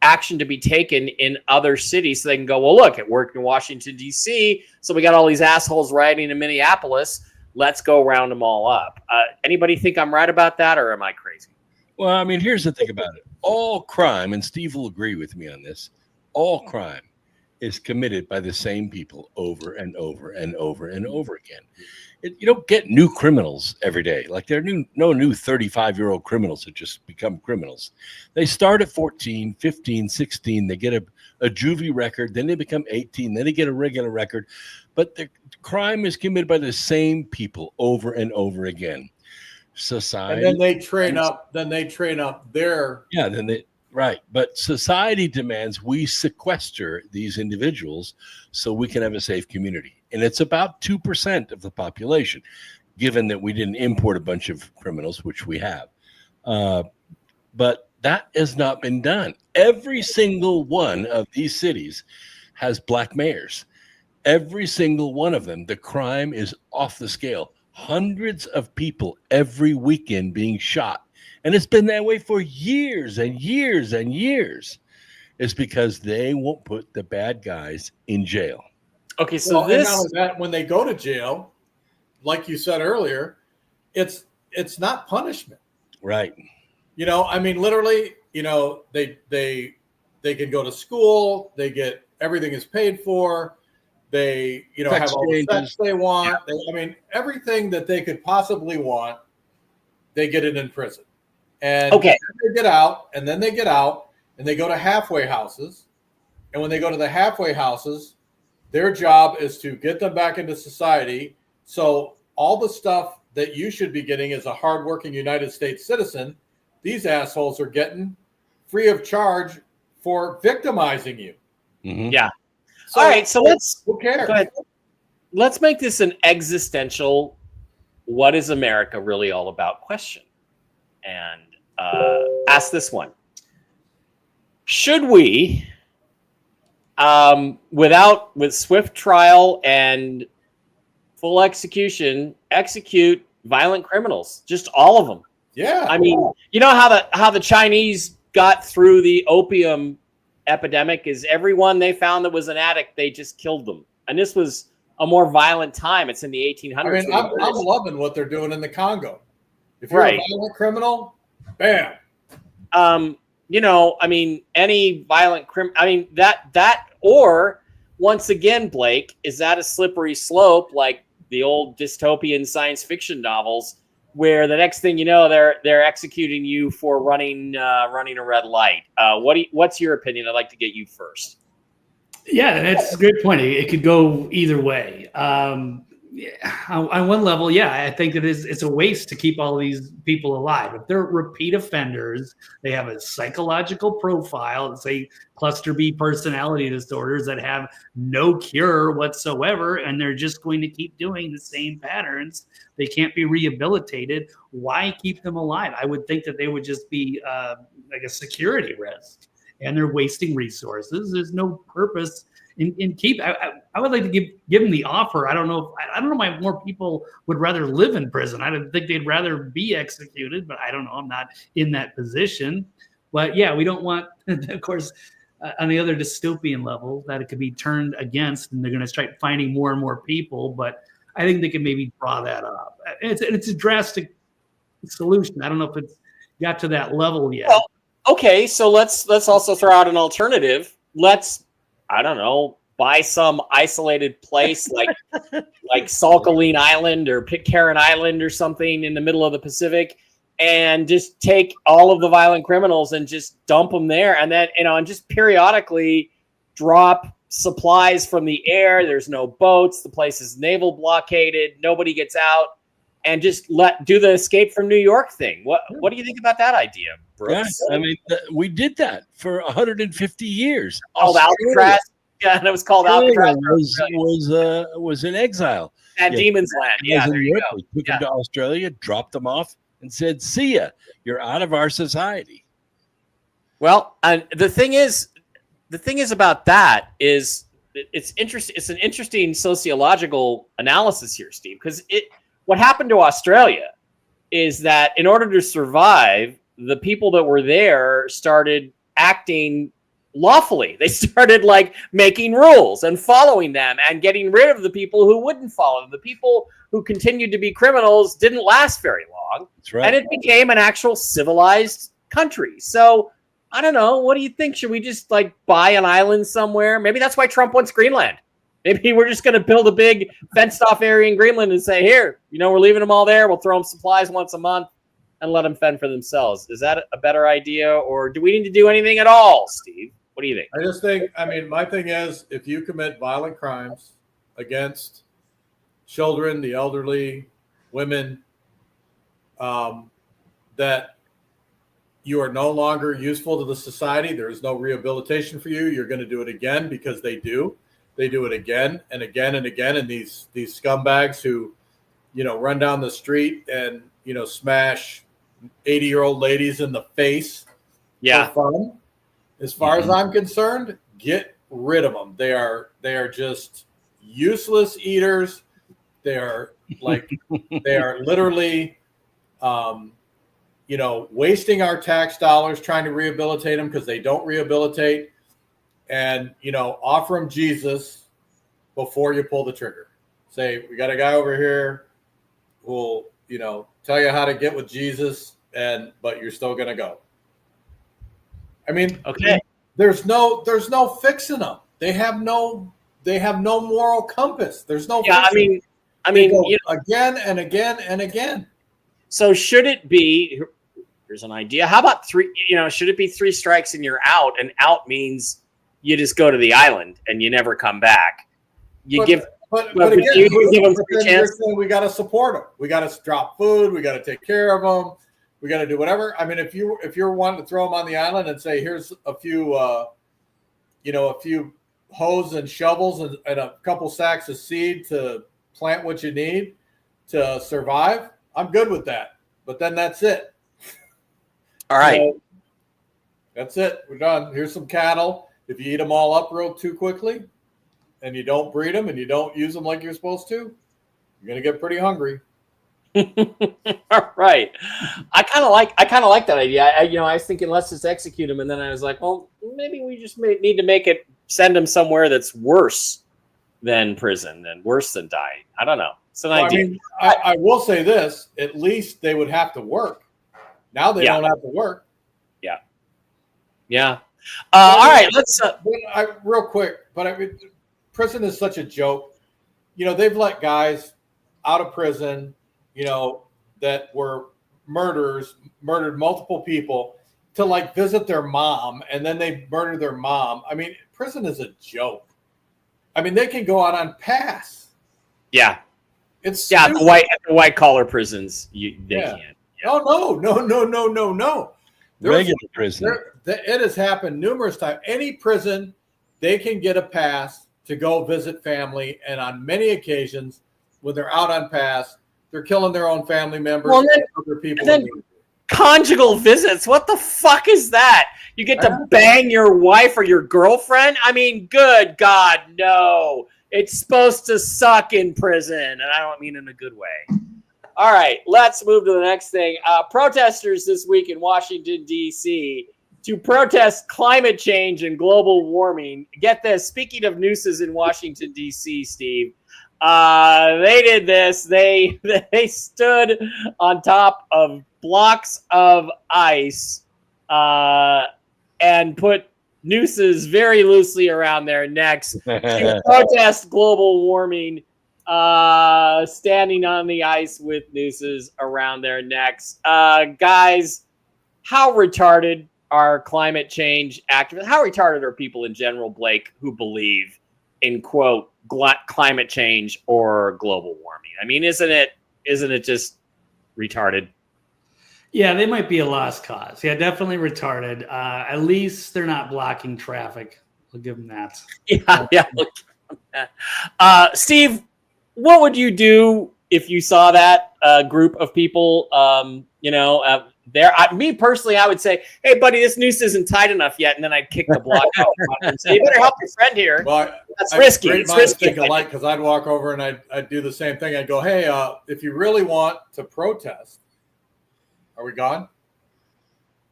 action to be taken in other cities so they can go, well, look, it worked in Washington, D.C., so we got all these assholes rioting in Minneapolis. Let's go round them all up. Anybody think I'm right about that, or am I crazy? Well, I mean, here's the thing about it. All crime, and Steve will agree with me on this, all crime is committed by the same people over and over and over and over again. You don't get new criminals every day. Like there are no new 35-year-old criminals that just become criminals. They start at 14, 15, 16. They get a juvie record. Then they become 18. Then they get a regular record. But the crime is committed by the same people over and over again. Society. And then they train up. Their. Yeah, right. But society demands we sequester these individuals so we can have a safe community. And it's about 2% of the population, given that we didn't import a bunch of criminals, which we have. But that has not been done. Every single one of these cities has black mayors. Every single one of them, the crime is off the scale. Hundreds of people every weekend being shot. And it's been that way for years and years and years. It's because they won't put the bad guys in jail. Okay, so and not only that, when they go to jail, like you said earlier, it's not punishment. Right. I mean, literally, they can go to school, they get everything is paid for, they, have all the sex they want. Yeah. Everything that they could possibly want, they get it in prison. And okay. They get out, and then they get out, and they go to halfway houses. And when they go to the halfway houses, their job is to get them back into society. So all the stuff that you should be getting as a hardworking United States citizen, these assholes are getting free of charge for victimizing you. Mm-hmm. Yeah. So, all right. So who cares? Go ahead. Let's make this an existential, what is America really all about question? And ask this one. Should we, with swift trial and full execution, execute violent criminals, just all of them? Yeah. I mean, you know how the Chinese got through the opium epidemic is everyone they found that was an addict, they just killed them. And this was a more violent time. It's in the 1800s. I'm loving what they're doing in the Congo. If you're a violent criminal, bam. Any violent that or once again, Blake, is that a slippery slope like the old dystopian science fiction novels where the next thing you know they're executing you for running a red light? What's your opinion? I'd like to get you first. Yeah, that's a great point. It could go either way. On one level, I think it's a waste to keep all these people alive. If they're repeat offenders, they have a psychological profile, say cluster B personality disorders that have no cure whatsoever, and they're just going to keep doing the same patterns. They can't be rehabilitated. Why keep them alive? I would think that they would just be like a security risk, and they're wasting resources. There's no purpose in keep. I would like to give them the offer. I don't know why more people would rather live in prison. I don't think they'd rather be executed, but I don't know. I'm not in that position. But yeah, we don't want, of course, on the other dystopian level, that it could be turned against, and they're going to start finding more and more people. But I think they can maybe draw that up. It's a drastic solution. I don't know if it's got to that level yet. Well, okay, so let's also throw out an alternative. Let's, I don't know, buy some isolated place like Salkaline Island or Pitcairn Island or something in the middle of the Pacific, and just take all of the violent criminals and just dump them there, and then and just periodically drop supplies from the air. There's no boats. The place is naval blockaded. Nobody gets out, and just do the escape from New York thing. What do you think about that idea, Brooks? Yeah, we did that for 150 years. Alcatraz. Yeah, and it was called Alcatraz. Was in exile. At Demon's Land. Yeah, there you go. We took him to Australia, dropped him off, and said, "See ya. You're out of our society." Well, and the thing is about that is it's interesting. It's an interesting sociological analysis here, Steve, because what happened to Australia is that in order to survive, the people that were there started acting lawfully. They started like making rules and following them and getting rid of the people who wouldn't follow them. The people who continued to be criminals didn't last very long. That's right. And it became an actual civilized country. So I don't know. What do you think? Should we just like buy an island somewhere? Maybe that's why Trump wants Greenland. Maybe we're just going to build a big fenced off area in Greenland and say, here, we're leaving them all there. We'll throw them supplies once a month and let them fend for themselves. Is that a better idea, or do we need to do anything at all, Steve? What do you think? I just think, my thing is, if you commit violent crimes against children, the elderly, women, that you are no longer useful to the society, there is no rehabilitation for you. You're going to do it again because they do. They do it again and again and again. And these scumbags who, run down the street and, smash 80-year-old ladies in the face for fun. As far as I'm concerned, get rid of them. They are just useless eaters. They are literally, wasting our tax dollars trying to rehabilitate them because they don't rehabilitate. And, offer them Jesus before you pull the trigger. Say, we got a guy over here who'll, tell you how to get with Jesus, but you're still going to go. Okay. There's no fixing them. They have no moral compass. There's no. Yeah, fixing again and again and again. So should it be? Here's an idea. How about 3? Should it be 3 strikes and you're out? And out means you just go to the island and you never come back. But again, you give them a chance. We got to support them. We got to drop food. We got to take care of them. We got to do whatever. If you're wanting to throw them on the island and say, here's a few, a few hoes and shovels and a couple sacks of seed to plant what you need to survive, I'm good with that. But then that's it. All right. That's it. We're done. Here's some cattle. If you eat them all up real too quickly and you don't breed them and you don't use them like you're supposed to, you're going to get pretty hungry. All right. I kind of like that idea. I was thinking, let's just execute them. And then I was like, well, maybe we just need to send them somewhere that's worse than prison and worse than dying. I don't know. It's an idea. I will say this, at least they would have to work. Now they don't have to work. Yeah. Yeah. All right. Let's real quick, prison is such a joke. They've let guys out of prison, that were murdered multiple people to visit their mom, and then they murdered their mom. Prison is a joke. They can go out on pass. Yeah. It's the white collar prisons. They can't. Yeah. Oh no. Regular prison. It has happened numerous times. Any prison, they can get a pass to go visit family, and on many occasions, when they're out on pass, they're killing their own family members and other people. And then conjugal visits. What the fuck is that? You get to bang your wife or your girlfriend? Good God, no. It's supposed to suck in prison, and I don't mean in a good way. All right, let's move to the next thing. Protesters this week in Washington, D.C. to protest climate change and global warming. Get this. Speaking of nooses in Washington, D.C., Steve, they did this. They stood on top of blocks of ice and put nooses very loosely around their necks to protest global warming, standing on the ice with nooses around their necks. Guys, how retarded are climate change activists? How retarded are people in general, Blake, who believe in, quote, climate change or global warming? Isn't it just retarded? Yeah, they might be a lost cause. Yeah, definitely retarded. At least they're not blocking traffic. I'll give him that. Yeah. Steve, what would you do if you saw that group of people? There. Me personally, I would say, "Hey, buddy, this noose isn't tight enough yet," and then I'd kick the block out and say, "You better help your friend here." Well, that's risky. It's risky. Think alike, because I'd walk over and I'd do the same thing. I'd go, "Hey, if you really want to protest, are we gone?"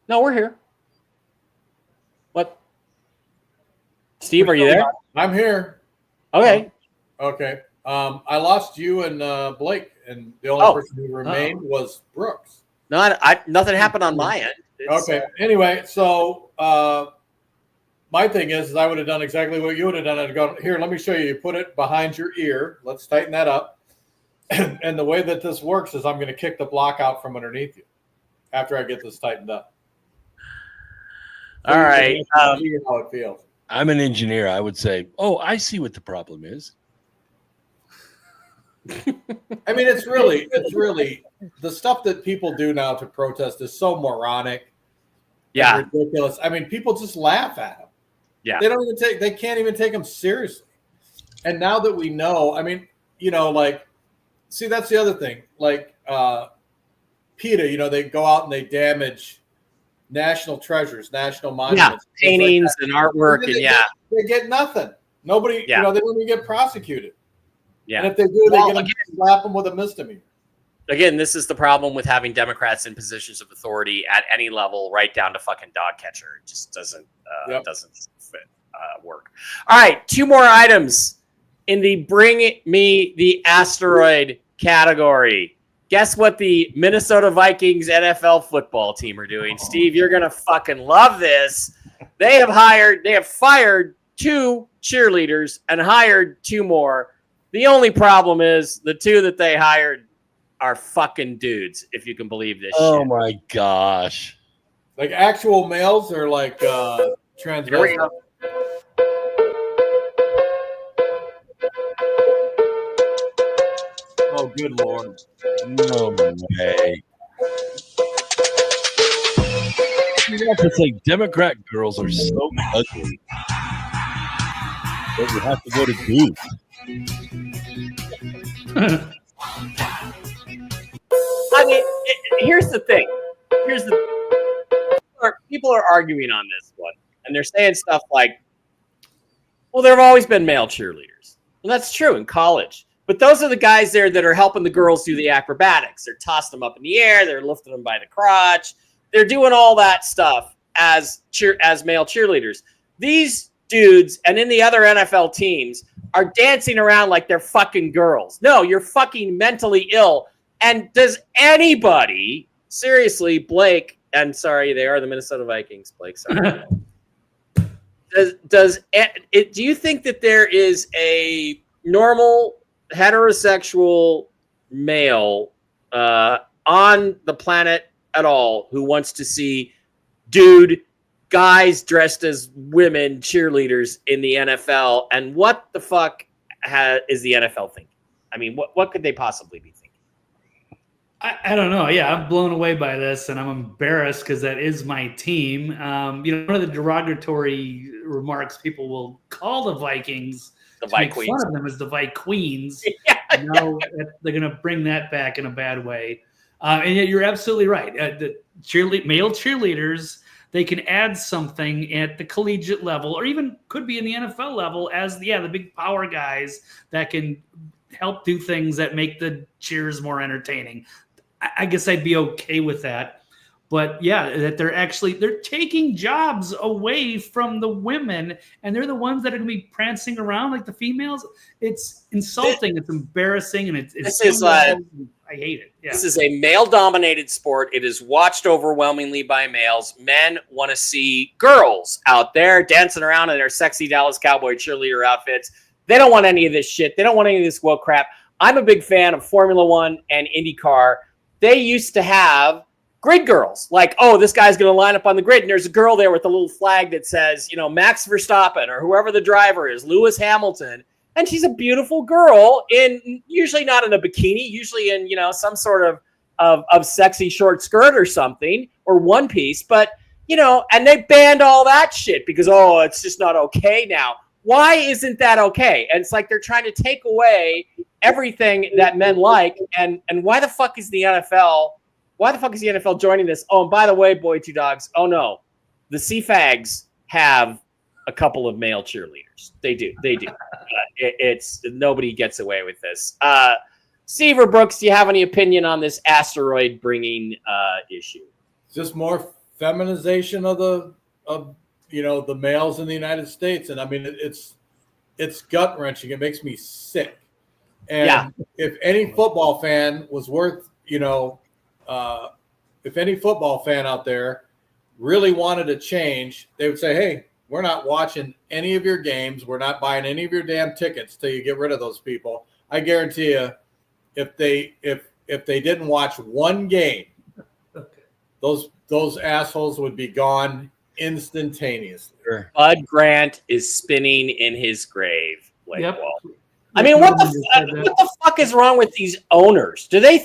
No, we're here. What? Steve, are you there? I'm here. Okay. Okay. I lost you and Blake, and the only person who remained was Brooks. No, nothing happened on my end. Okay. Anyway, so my thing is I would have done exactly what you would have done. I'd go, here, let me show you. You put it behind your ear. Let's tighten that up. And the way that this works is I'm going to kick the block out from underneath you after I get this tightened up. All right. See how it feels. I'm an engineer. I would say, oh, I see what the problem is. I mean, it's really the stuff that people do now to protest is so moronic. Yeah. Ridiculous. I mean, people just laugh at them. Yeah. They can't even take them seriously. And now that we know, I mean, see, that's the other thing. Like PETA, they go out and they damage national treasures, national monuments, paintings and artwork, and they get nothing. Nobody, they don't even get prosecuted. Yeah. And if they do, they get slap them with a misdemeanor. Again, this is the problem with having Democrats in positions of authority at any level, right down to fucking dog catcher. It just doesn't fit, work. All right, 2 more items in the Bring Me the Asteroid category. Guess what the Minnesota Vikings NFL football team are doing? Steve, you're going to fucking love this. They have fired 2 cheerleaders and hired 2 more. The only problem is the 2 that they hired are fucking dudes, if you can believe this shit. Oh my gosh. Like actual males or like transvestite? Oh, good Lord. No way. You have to say Democrat girls are so ugly that you have to go to dudes. I mean, here's the thing. People are arguing on this one, and they're saying stuff like, well, there have always been male cheerleaders. And that's true in college. But those are the guys there that are helping the girls do the acrobatics. They're tossing them up in the air. They're lifting them by the crotch. They're doing all that stuff as male cheerleaders. These dudes and in the other NFL teams are dancing around like they're fucking girls. No, you're fucking mentally ill. And does anybody, seriously, Blake, and sorry, they are the Minnesota Vikings, Blake, sorry. Do you think that there is a normal heterosexual male on the planet at all who wants to see guys dressed as women cheerleaders in the NFL? And what the fuck is the NFL thinking? I mean, what could they possibly be thinking? I don't know. Yeah, I'm blown away by this, and I'm embarrassed because that is my team. One of the derogatory remarks people will call the Vikings, the Vikings, one of them is the Vikings. They're going to bring that back in a bad way. And yet you're absolutely right. The male cheerleaders, they can add something at the collegiate level, or even could be in the NFL level as the big power guys that can help do things that make the cheers more entertaining. I guess I'd be okay with that. But that they're taking jobs away from the women, and they're the ones that are going to be prancing around like the females. It's insulting. It's embarrassing, and I hate it. Yeah. This is a male-dominated sport. It is watched overwhelmingly by males. Men want to see girls out there dancing around in their sexy Dallas Cowboy cheerleader outfits. They don't want any of this shit. They don't want any of this woke crap. I'm a big fan of Formula One and IndyCar. They used to have grid girls. Like, oh, this guy's going to line up on the grid, and there's a girl there with a little flag that says, Max Verstappen or whoever the driver is, Lewis Hamilton. And she's a beautiful girl, usually not in a bikini, usually in, some sort of sexy short skirt or something, or one piece. But and they banned all that shit because, it's just not okay now. Why isn't that okay? And it's like they're trying to take away everything that men like. And why the fuck is the NFL? Why the fuck is the NFL joining this? Oh, and by the way, boy, two dogs. Oh no, the CFAGs have a couple of male cheerleaders. They do. It's nobody gets away with this. Steve or Brooks, do you have any opinion on this asteroid bringing issue? Just more feminization of the males in the United States, and I mean it's gut wrenching. It makes me sick. And if any football fan was worth, if any football fan out there really wanted a change, they would say, "Hey, we're not watching any of your games. We're not buying any of your damn tickets till you get rid of those people." I guarantee you, if they didn't watch one game, those assholes would be gone instantaneously. Bud Grant is spinning in his grave. Yep. I mean, what the fuck is wrong with these owners? Are they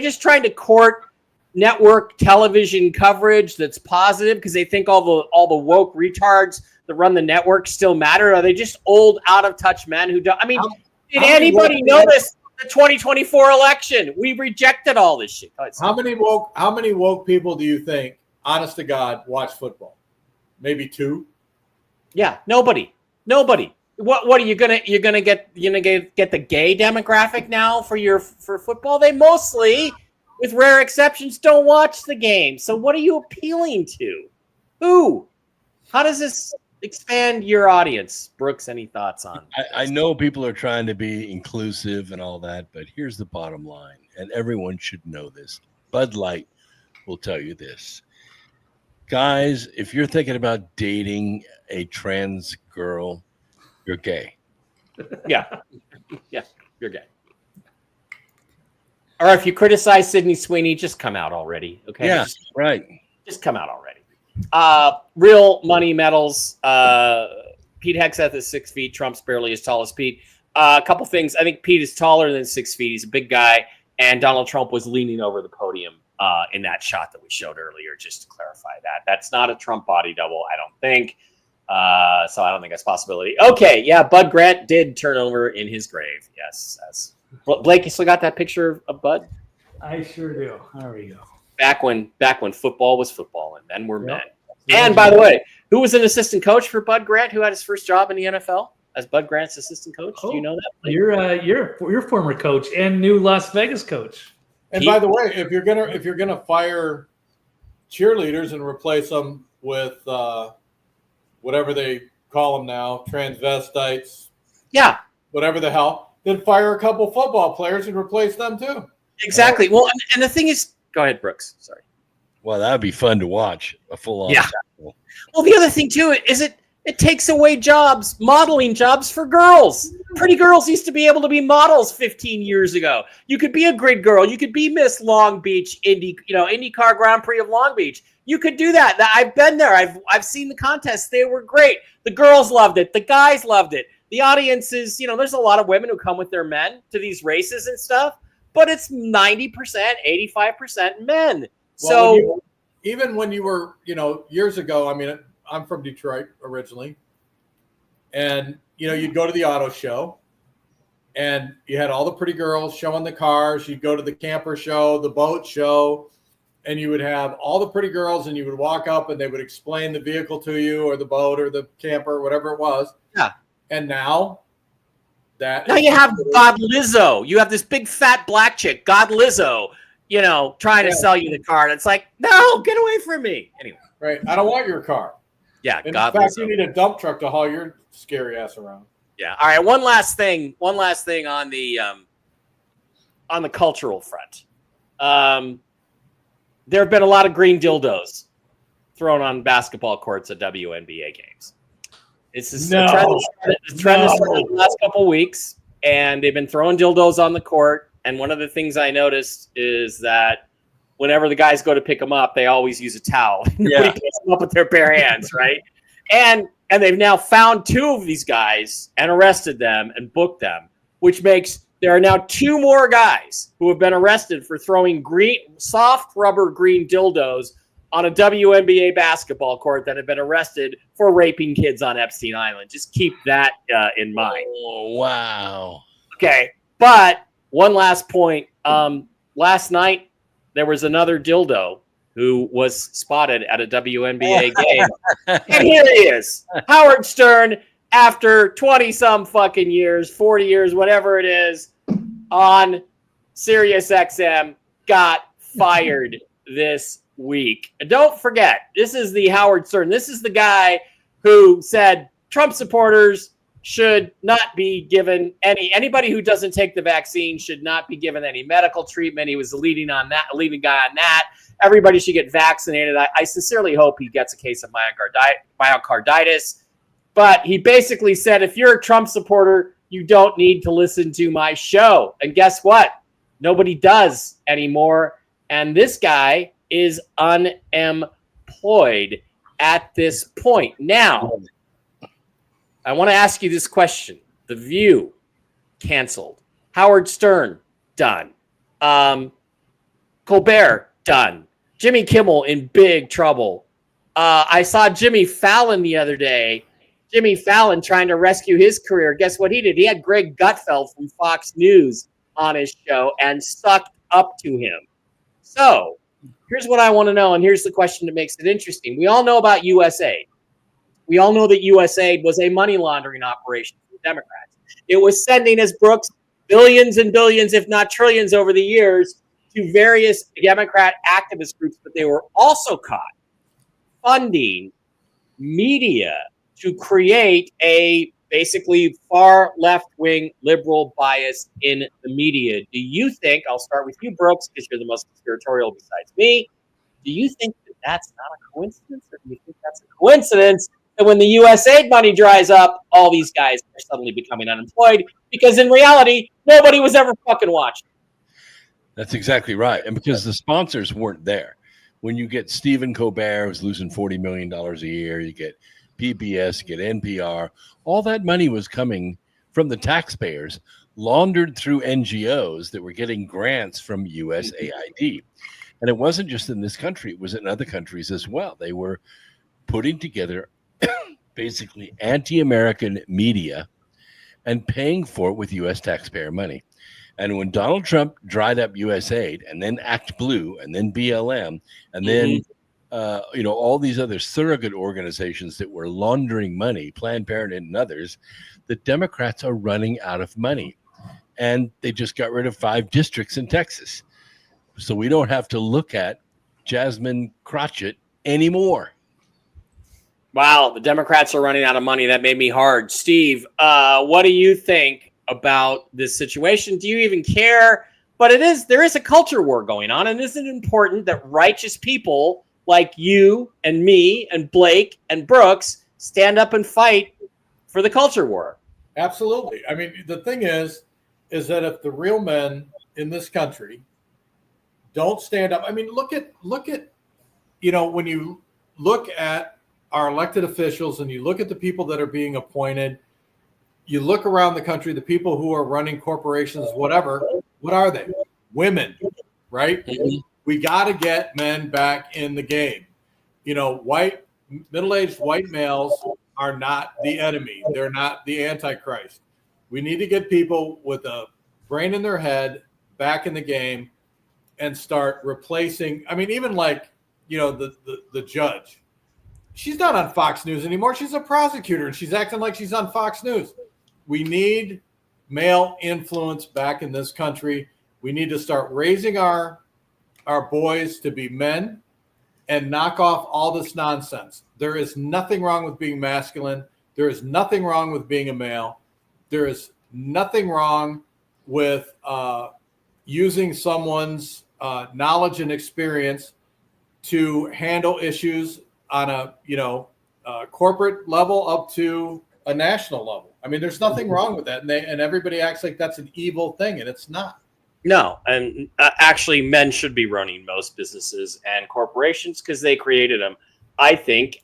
just trying to court network television coverage that's positive because they think all the woke retards that run the network still matter? Are they just old, out of touch men who don't? I mean, did anybody notice the 2024 election? We rejected all this shit. How many woke people do you think, honest to God, watch football? Maybe 2? Yeah, nobody. What are you gonna get the gay demographic now for football? They mostly, with rare exceptions, don't watch the game. So what are you appealing to? Who? How does this expand your audience? Brooks, any thoughts on I know people are trying to be inclusive and all that, but here's the bottom line, and everyone should know this. Bud Light will tell you this. Guys, if you're thinking about dating a trans girl, you're gay. Yeah, you're gay. Or if you criticize Sydney Sweeney, just come out already, okay? Yeah, right. Just come out already. Real money medals. Pete Hegseth is 6 feet. Trump's barely as tall as Pete. A couple things. I think Pete is taller than 6 feet. He's a big guy. And Donald Trump was leaning over the podium in that shot that we showed earlier, just to clarify that. That's not a Trump body double, I don't think. So I don't think that's a possibility. Okay, yeah, Bud Grant did turn over in his grave. Yes. Blake, you still got that picture of Bud? I sure do. There we go. Back when football was football and men were men. And by the way, who was an assistant coach for Bud Grant? Who had his first job in the NFL as Bud Grant's assistant coach? Do you know that? Blake? Your former coach and new Las Vegas coach. And by the way, if you're gonna fire cheerleaders and replace them with whatever they call them now, transvestites, whatever the hell, then fire a couple football players and replace them too. Exactly. Well, and the thing is, go ahead, Brooks. Sorry. Well, that would be fun to watch, a full-on tackle. Well, the other thing too is it takes away jobs, modeling jobs for girls. Pretty girls used to be able to be models 15 years ago. You could be a grid girl. You could be Miss Long Beach, IndyCar Grand Prix of Long Beach. You could do that. I've been there. I've seen the contests. They were great. The girls loved it. The guys loved it. The audiences, there's a lot of women who come with their men to these races and stuff, but it's 90%, 85% men. Well, So even when you were, years ago, I mean, I'm from Detroit originally, and you'd go to the auto show and you had all the pretty girls showing the cars. You'd go to the camper show, the boat show, and you would have all the pretty girls, and you would walk up and they would explain the vehicle to you, or the boat or the camper, or whatever it was. Yeah. And now you have God Lizzo. You have this big fat black chick, God Lizzo, trying to sell you the car. And it's like, no, get away from me. Anyway. Right. I don't want your car. Yeah. In God fact, Lizzo. you need a dump truck to haul your scary ass around. Yeah. All right. One last thing on the cultural front. There have been a lot of green dildos thrown on basketball courts at WNBA games. It's a trend that started the last couple of weeks, and they've been throwing dildos on the court. And one of the things I noticed is that whenever the guys go to pick them up, they always use a towel. Nobody picks them up with their bare hands, right? And they've now found 2 of these guys and arrested them and booked them, which makes there are now 2 more guys who have been arrested for throwing soft rubber green dildos on a WNBA basketball court that had been arrested for raping kids on Epstein Island. Just keep that in mind. Oh, wow. Okay, but one last point. Last night, there was another dildo who was spotted at a WNBA game. And here he is, Howard Stern, after 20-some fucking years, 40 years, whatever it is, on Sirius XM, got fired this week. And don't forget, this is the Howard Stern. This is the guy who said Trump supporters should not be given anybody who doesn't take the vaccine should not be given any medical treatment. He was the leading guy on that. Everybody should get vaccinated. I sincerely hope he gets a case of myocarditis. But he basically said, if you're a Trump supporter, you don't need to listen to my show. And guess what? Nobody does anymore. And this guy is unemployed at this point. Now, I want to ask you this question. The View, canceled. Howard Stern, done. Colbert, done. Jimmy Kimmel in big trouble. I saw Jimmy Fallon the other day. Jimmy Fallon trying to rescue his career. Guess what he did? He had Greg Gutfeld from Fox News on his show and sucked up to him. So here's what I want to know, and here's the question that makes it interesting. We all know about USAID. We all know that USAID was a money laundering operation for the Democrats. It was sending, as Brooks, billions and billions, if not trillions over the years to various Democrat activist groups, but they were also caught funding media to create a basically far left-wing liberal bias in the media. Do you think, I'll start with you, Brooks, because you're the most conspiratorial besides me, do you think that that's not a coincidence, or do you think that's a coincidence that when the USAID money dries up, all these guys are suddenly becoming unemployed? Because in reality, nobody was ever fucking watching. That's exactly right. And because the sponsors weren't there. When you get Stephen Colbert, who's losing $40 million a year, you get PBS, you get NPR, all that money was coming from the taxpayers, laundered through NGOs that were getting grants from USAID. And it wasn't just in this country, it was in other countries as well. They were putting together basically anti-American media and paying for it with U.S. taxpayer money. And when Donald Trump dried up USAID and then Act Blue and then BLM and then all these other surrogate organizations that were laundering money, Planned Parenthood and others, the Democrats are running out of money. And they just got rid of 5 districts in Texas. So we don't have to look at Jasmine Crotchet anymore. Wow, the Democrats are running out of money. That made me hard. Steve, what do you think about this situation? Do you even care? But there is a culture war going on, and isn't it important that righteous people like you and me and Blake and Brooks stand up and fight for the culture war? Absolutely. I mean, the thing is that if the real men in this country don't stand up, I mean, look at, when you look at our elected officials and you look at the people that are being appointed, you look around the country, the people who are running corporations, whatever, what are they? Women, right? Mm-hmm. We got to get men back in the game. Middle-aged white males are not the enemy. They're not the Antichrist. We need to get people with a brain in their head back in the game and start replacing. I mean, even the judge. She's not on Fox News anymore. She's a prosecutor, and she's acting like she's on Fox News. We need male influence back in this country. We need to start raising our boys to be men and knock off all this nonsense. There is nothing wrong with being masculine. There is nothing wrong with being a male. There is nothing wrong with using someone's knowledge and experience to handle issues on a corporate level up to a national level. I mean, there's nothing wrong with that, and everybody acts like that's an evil thing, and it's not. No, and actually, men should be running most businesses and corporations because they created them, I think.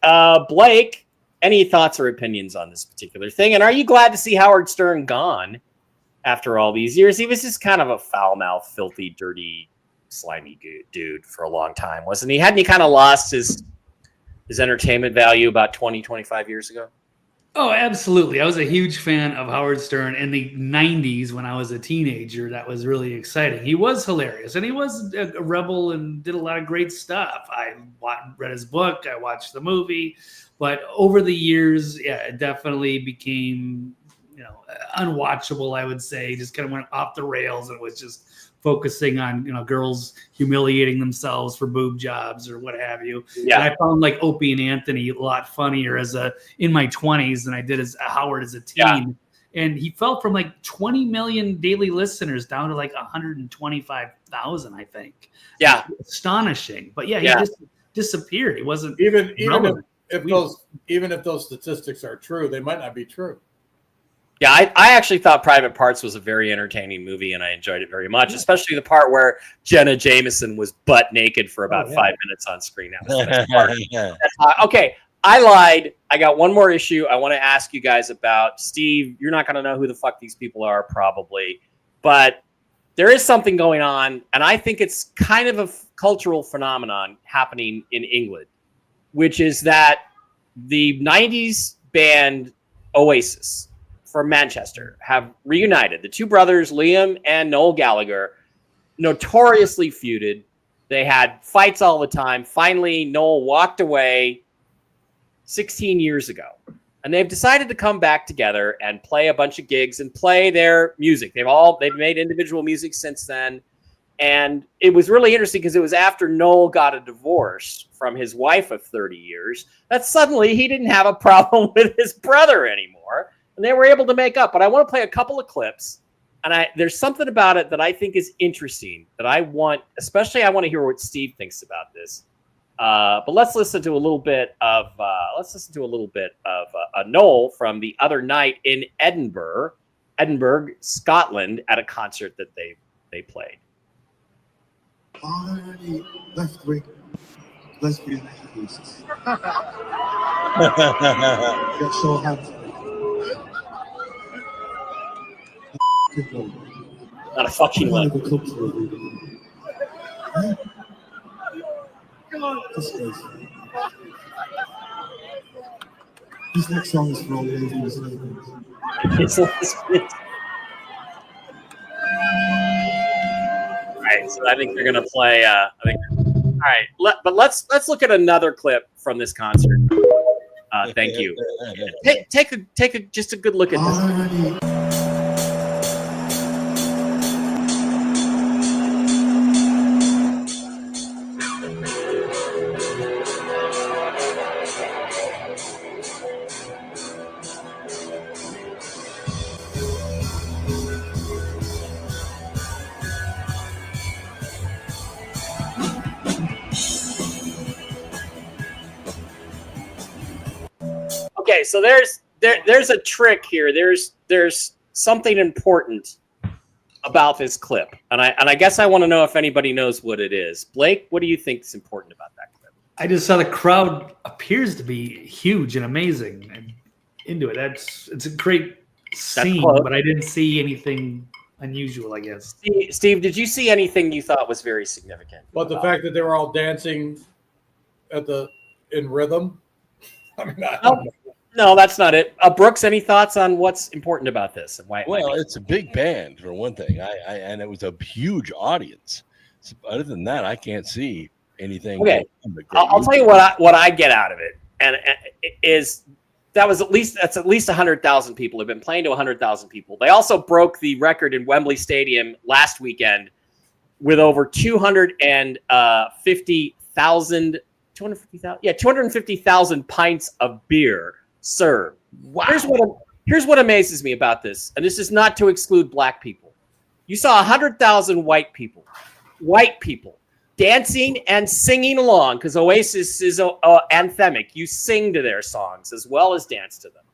Blake, any thoughts or opinions on this particular thing? And are you glad to see Howard Stern gone after all these years? He was just kind of a foul-mouthed, filthy, dirty slimy dude for a long time, wasn't he? Hadn't he kind of lost his entertainment value about 20, 25 years ago? Oh, absolutely. I was a huge fan of Howard Stern in the 90s when I was a teenager. That was really exciting. He was hilarious, and he was a rebel and did a lot of great stuff. I read his book. I watched the movie. But over the years, yeah, it definitely became, unwatchable, I would say. Just kind of went off the rails, and was just focusing on, girls humiliating themselves for boob jobs or what have you. Yeah. And I found like Opie and Anthony a lot funnier in my 20s than I did as Howard as a teen. Yeah. And he fell from like 20 million daily listeners down to like 125,000, I think. Yeah. Astonishing. But yeah, he just disappeared. He wasn't even if those statistics are true, they might not be true. Yeah, I actually thought Private Parts was a very entertaining movie, and I enjoyed it very much, especially the part where Jenna Jameson was butt naked for about 5 minutes on screen. Okay, I lied. I got one more issue I want to ask you guys about. Steve, you're not going to know who the fuck these people are probably, but there is something going on, and I think it's kind of a cultural phenomenon happening in England, which is that the 90s band Oasis from Manchester have reunited. The two brothers, Liam and Noel Gallagher, notoriously feuded. They had fights all the time. Finally, Noel walked away 16 years ago. And they've decided to come back together and play a bunch of gigs and play their music. They've made individual music since then. And it was really interesting because it was after Noel got a divorce from his wife of 30 years that suddenly he didn't have a problem with his brother anymore. And they were able to make up. But I want to play a couple of clips. And there's something about it that I think is interesting that I want to hear what Steve thinks about this. But let's listen to a little bit of Noel from the other night in Edinburgh, Scotland, at a concert that they played. Left wing lesbian activists. Get show hands. Not a fucking one. This next song is for all the ladies. It's lesbians. Right, so I think they're gonna play. All right, but let's look at another clip from this concert. Thank you. Take just a good look at this. Okay, so there's a trick here. There's something important about this clip, and I guess I want to know if anybody knows what it is. Blake, what do you think is important about that clip? I just saw the crowd appears to be huge and amazing and into it. It's a great scene, but I didn't see anything unusual, I guess. Steve, did you see anything you thought was very significant? But the fact that they were all dancing in rhythm. I mean, no, that's not it. Brooks, any thoughts on what's important about this and why? Well, it's a big band for one thing, and it was a huge audience. So other than that, I can't see anything. Okay, I'll tell you what I get out of it, and is that's at least 100,000 people have been playing to 100,000 people. They also broke the record in Wembley Stadium last weekend with over 250,000 pints of beer served. Wow. Here's what amazes me about this, and this is not to exclude black people. You saw 100,000 white people dancing and singing along because Oasis is anthemic. You sing to their songs as well as dance to them,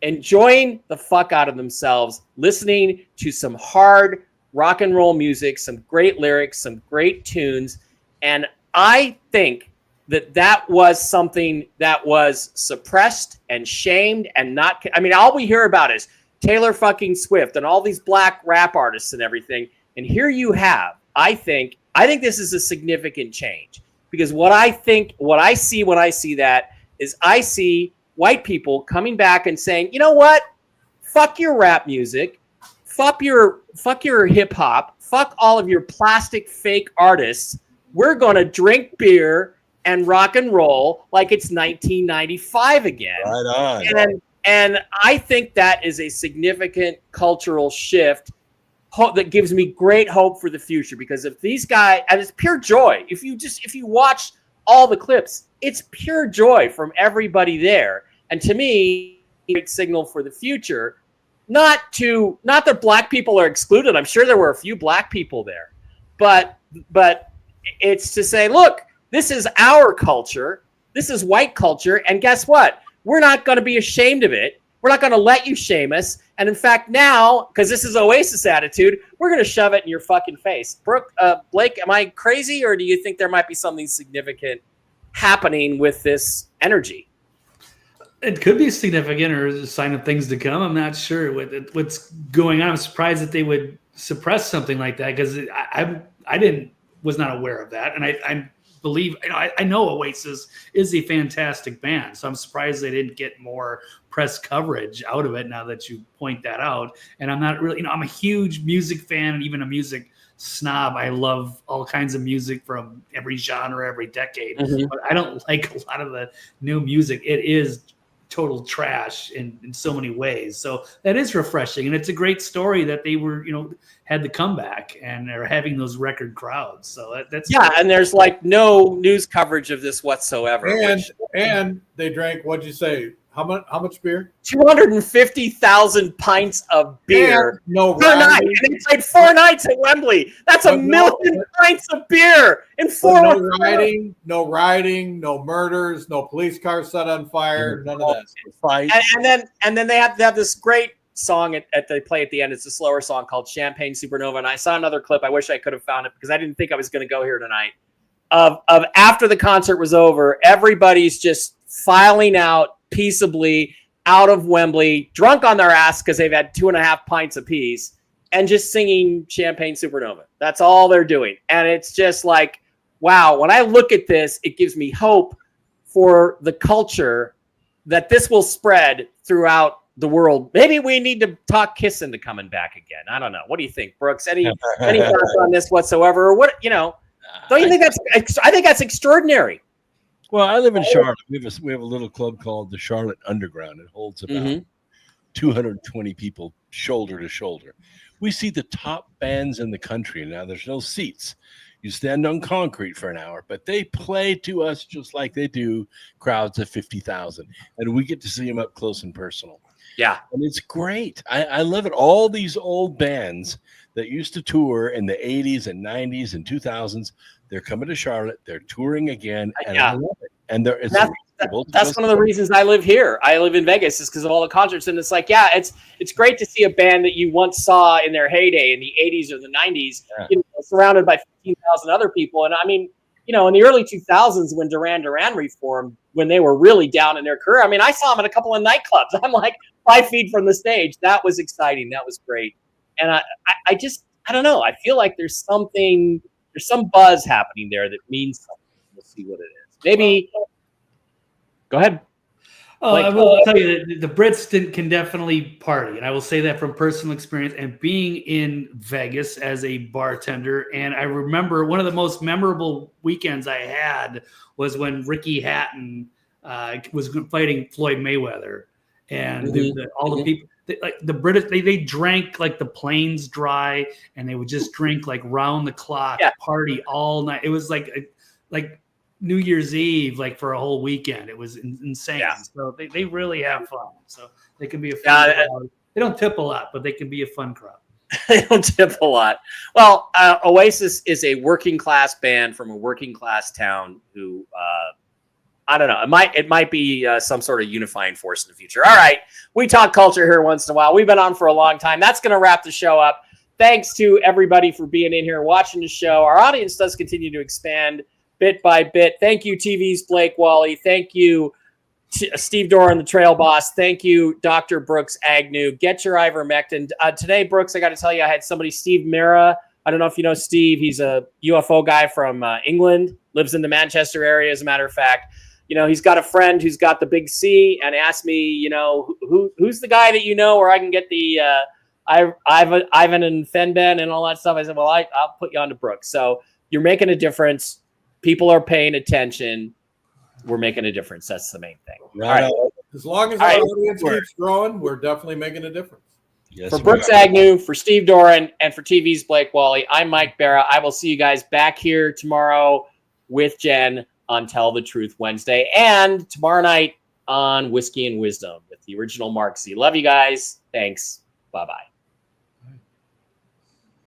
enjoying the fuck out of themselves, listening to some hard rock and roll music, some great lyrics, some great tunes, and I think that was something that was suppressed and shamed and not. I mean, all we hear about is Taylor fucking Swift and all these black rap artists and everything. And here you have, I think, I think this is a significant change because what I see when I see that is I see white people coming back and saying, you know what? Fuck your rap music. Fuck your hip hop. Fuck all of your plastic fake artists. We're going to drink beer and rock and roll like it's 1995 again. Right on. And I think that is a significant cultural shift that gives me great hope for the future, because if these guys, and it's pure joy. If you watch all the clips, it's pure joy from everybody there. And to me, a great signal for the future. Not that black people are excluded. I'm sure there were a few black people there, but it's to say, look, this is our culture. This is white culture. And guess what? We're not going to be ashamed of it. We're not going to let you shame us. And in fact, now, because this is Oasis attitude, we're going to shove it in your fucking face. Blake, am I crazy, or do you think there might be something significant happening with this energy? It could be significant or a sign of things to come. I'm not sure what's going on. I'm surprised that they would suppress something like that, because I was not aware of that, and I believe, I know Oasis is a fantastic band, so I'm surprised they didn't get more press coverage out of it now that you point that out. And I'm not really, I'm a huge music fan and even a music snob. I love all kinds of music from every genre, every decade, but I don't like a lot of the new music. It is total trash in so many ways. So that is refreshing. And it's a great story that they were, had the comeback and are having those record crowds. So that's great. And there's like no news coverage of this whatsoever. And they drank, what'd you say? How much beer? 250,000 pints of beer. No per night. And they played 4 nights at Wembley. That's a million pints of beer in 4 nights. No rioting, no murders, no police cars set on fire, none of that. And then they have this great song they play at the end. It's a slower song called Champagne Supernova. And I saw another clip. I wish I could have found it because I didn't think I was going to go here tonight. Of after the concert was over, everybody's just filing out peaceably out of Wembley, drunk on their ass because they've had 2.5 pints apiece, and just singing Champagne Supernova. That's all they're doing. And it's just like, wow, when I look at this, it gives me hope for the culture that this will spread throughout the world. Maybe we need to talk Kiss into coming back again. I don't know. What do you think, Brooks? Any thoughts on this whatsoever? Or what, don't you think I think that's extraordinary. Well, I live in Charlotte. We have a little club called the Charlotte Underground. It holds about 220 people shoulder to shoulder. We see the top bands in the country. Now, there's no seats. You stand on concrete for an hour, but they play to us just like they do crowds of 50,000. And we get to see them up close and personal. Yeah. And it's great. I love it. All these old bands that used to tour in the 80s and 90s and 2000s, they're coming to Charlotte. They're touring again, and I love it. And that's one of the reasons I live here. I live in Vegas is because of all the concerts, and it's like, it's great to see a band that you once saw in their heyday in the 80s or the 90s, surrounded by 15,000 other people. And I mean, in the early 2000s when Duran Duran reformed, when they were really down in their career, I mean, I saw them in a couple of nightclubs. I'm like 5 feet from the stage. That was exciting. That was great. And I don't know. I feel like there's some buzz happening there that means something. We'll see what it is. Maybe. Go ahead. Oh, I will tell you that the Brits can definitely party, and I will say that from personal experience and being in Vegas as a bartender. And I remember one of the most memorable weekends I had was when Ricky Hatton was fighting Floyd Mayweather, and all the people. The British, they drank like the planes dry, and they would just drink like round the clock, party all night. It was like New Year's Eve, like for a whole weekend. It was insane. Yeah. So they really have fun. So they can be a fun crowd. They don't tip a lot, but they can be a fun crowd. They don't tip a lot. Well, Oasis is a working class band from a working class town who, I don't know. It might be some sort of unifying force in the future. All right. We talk culture here once in a while. We've been on for a long time. That's going to wrap the show up. Thanks to everybody for being in here and watching the show. Our audience does continue to expand bit by bit. Thank you, TV's Blake Wally. Thank you, Steve Doran, the Trail Boss. Thank you, Dr. Brooks Agnew. Get your ivermectin. Today, Brooks, I got to tell you, I had somebody, Steve Mira, I don't know if you know Steve. He's a UFO guy from England, lives in the Manchester area, as a matter of fact. He's got a friend who's got the big C and asked me, who's the guy that where I can get the Ivan and Fenben and all that stuff. I said, well, I'll put you on to Brooks. So you're making a difference. People are paying attention. We're making a difference. That's the main thing. Right. All right. As long as our audience keeps growing, we're definitely making a difference. Yes, for Brooks Agnew, for Steve Doran, and for TV's Blake Wally, I'm Mike Bara. I will see you guys back here tomorrow with Jen on Tell the Truth Wednesday, and tomorrow night on Whiskey and Wisdom with the original Mark Z. Love you guys. Thanks. Bye-bye.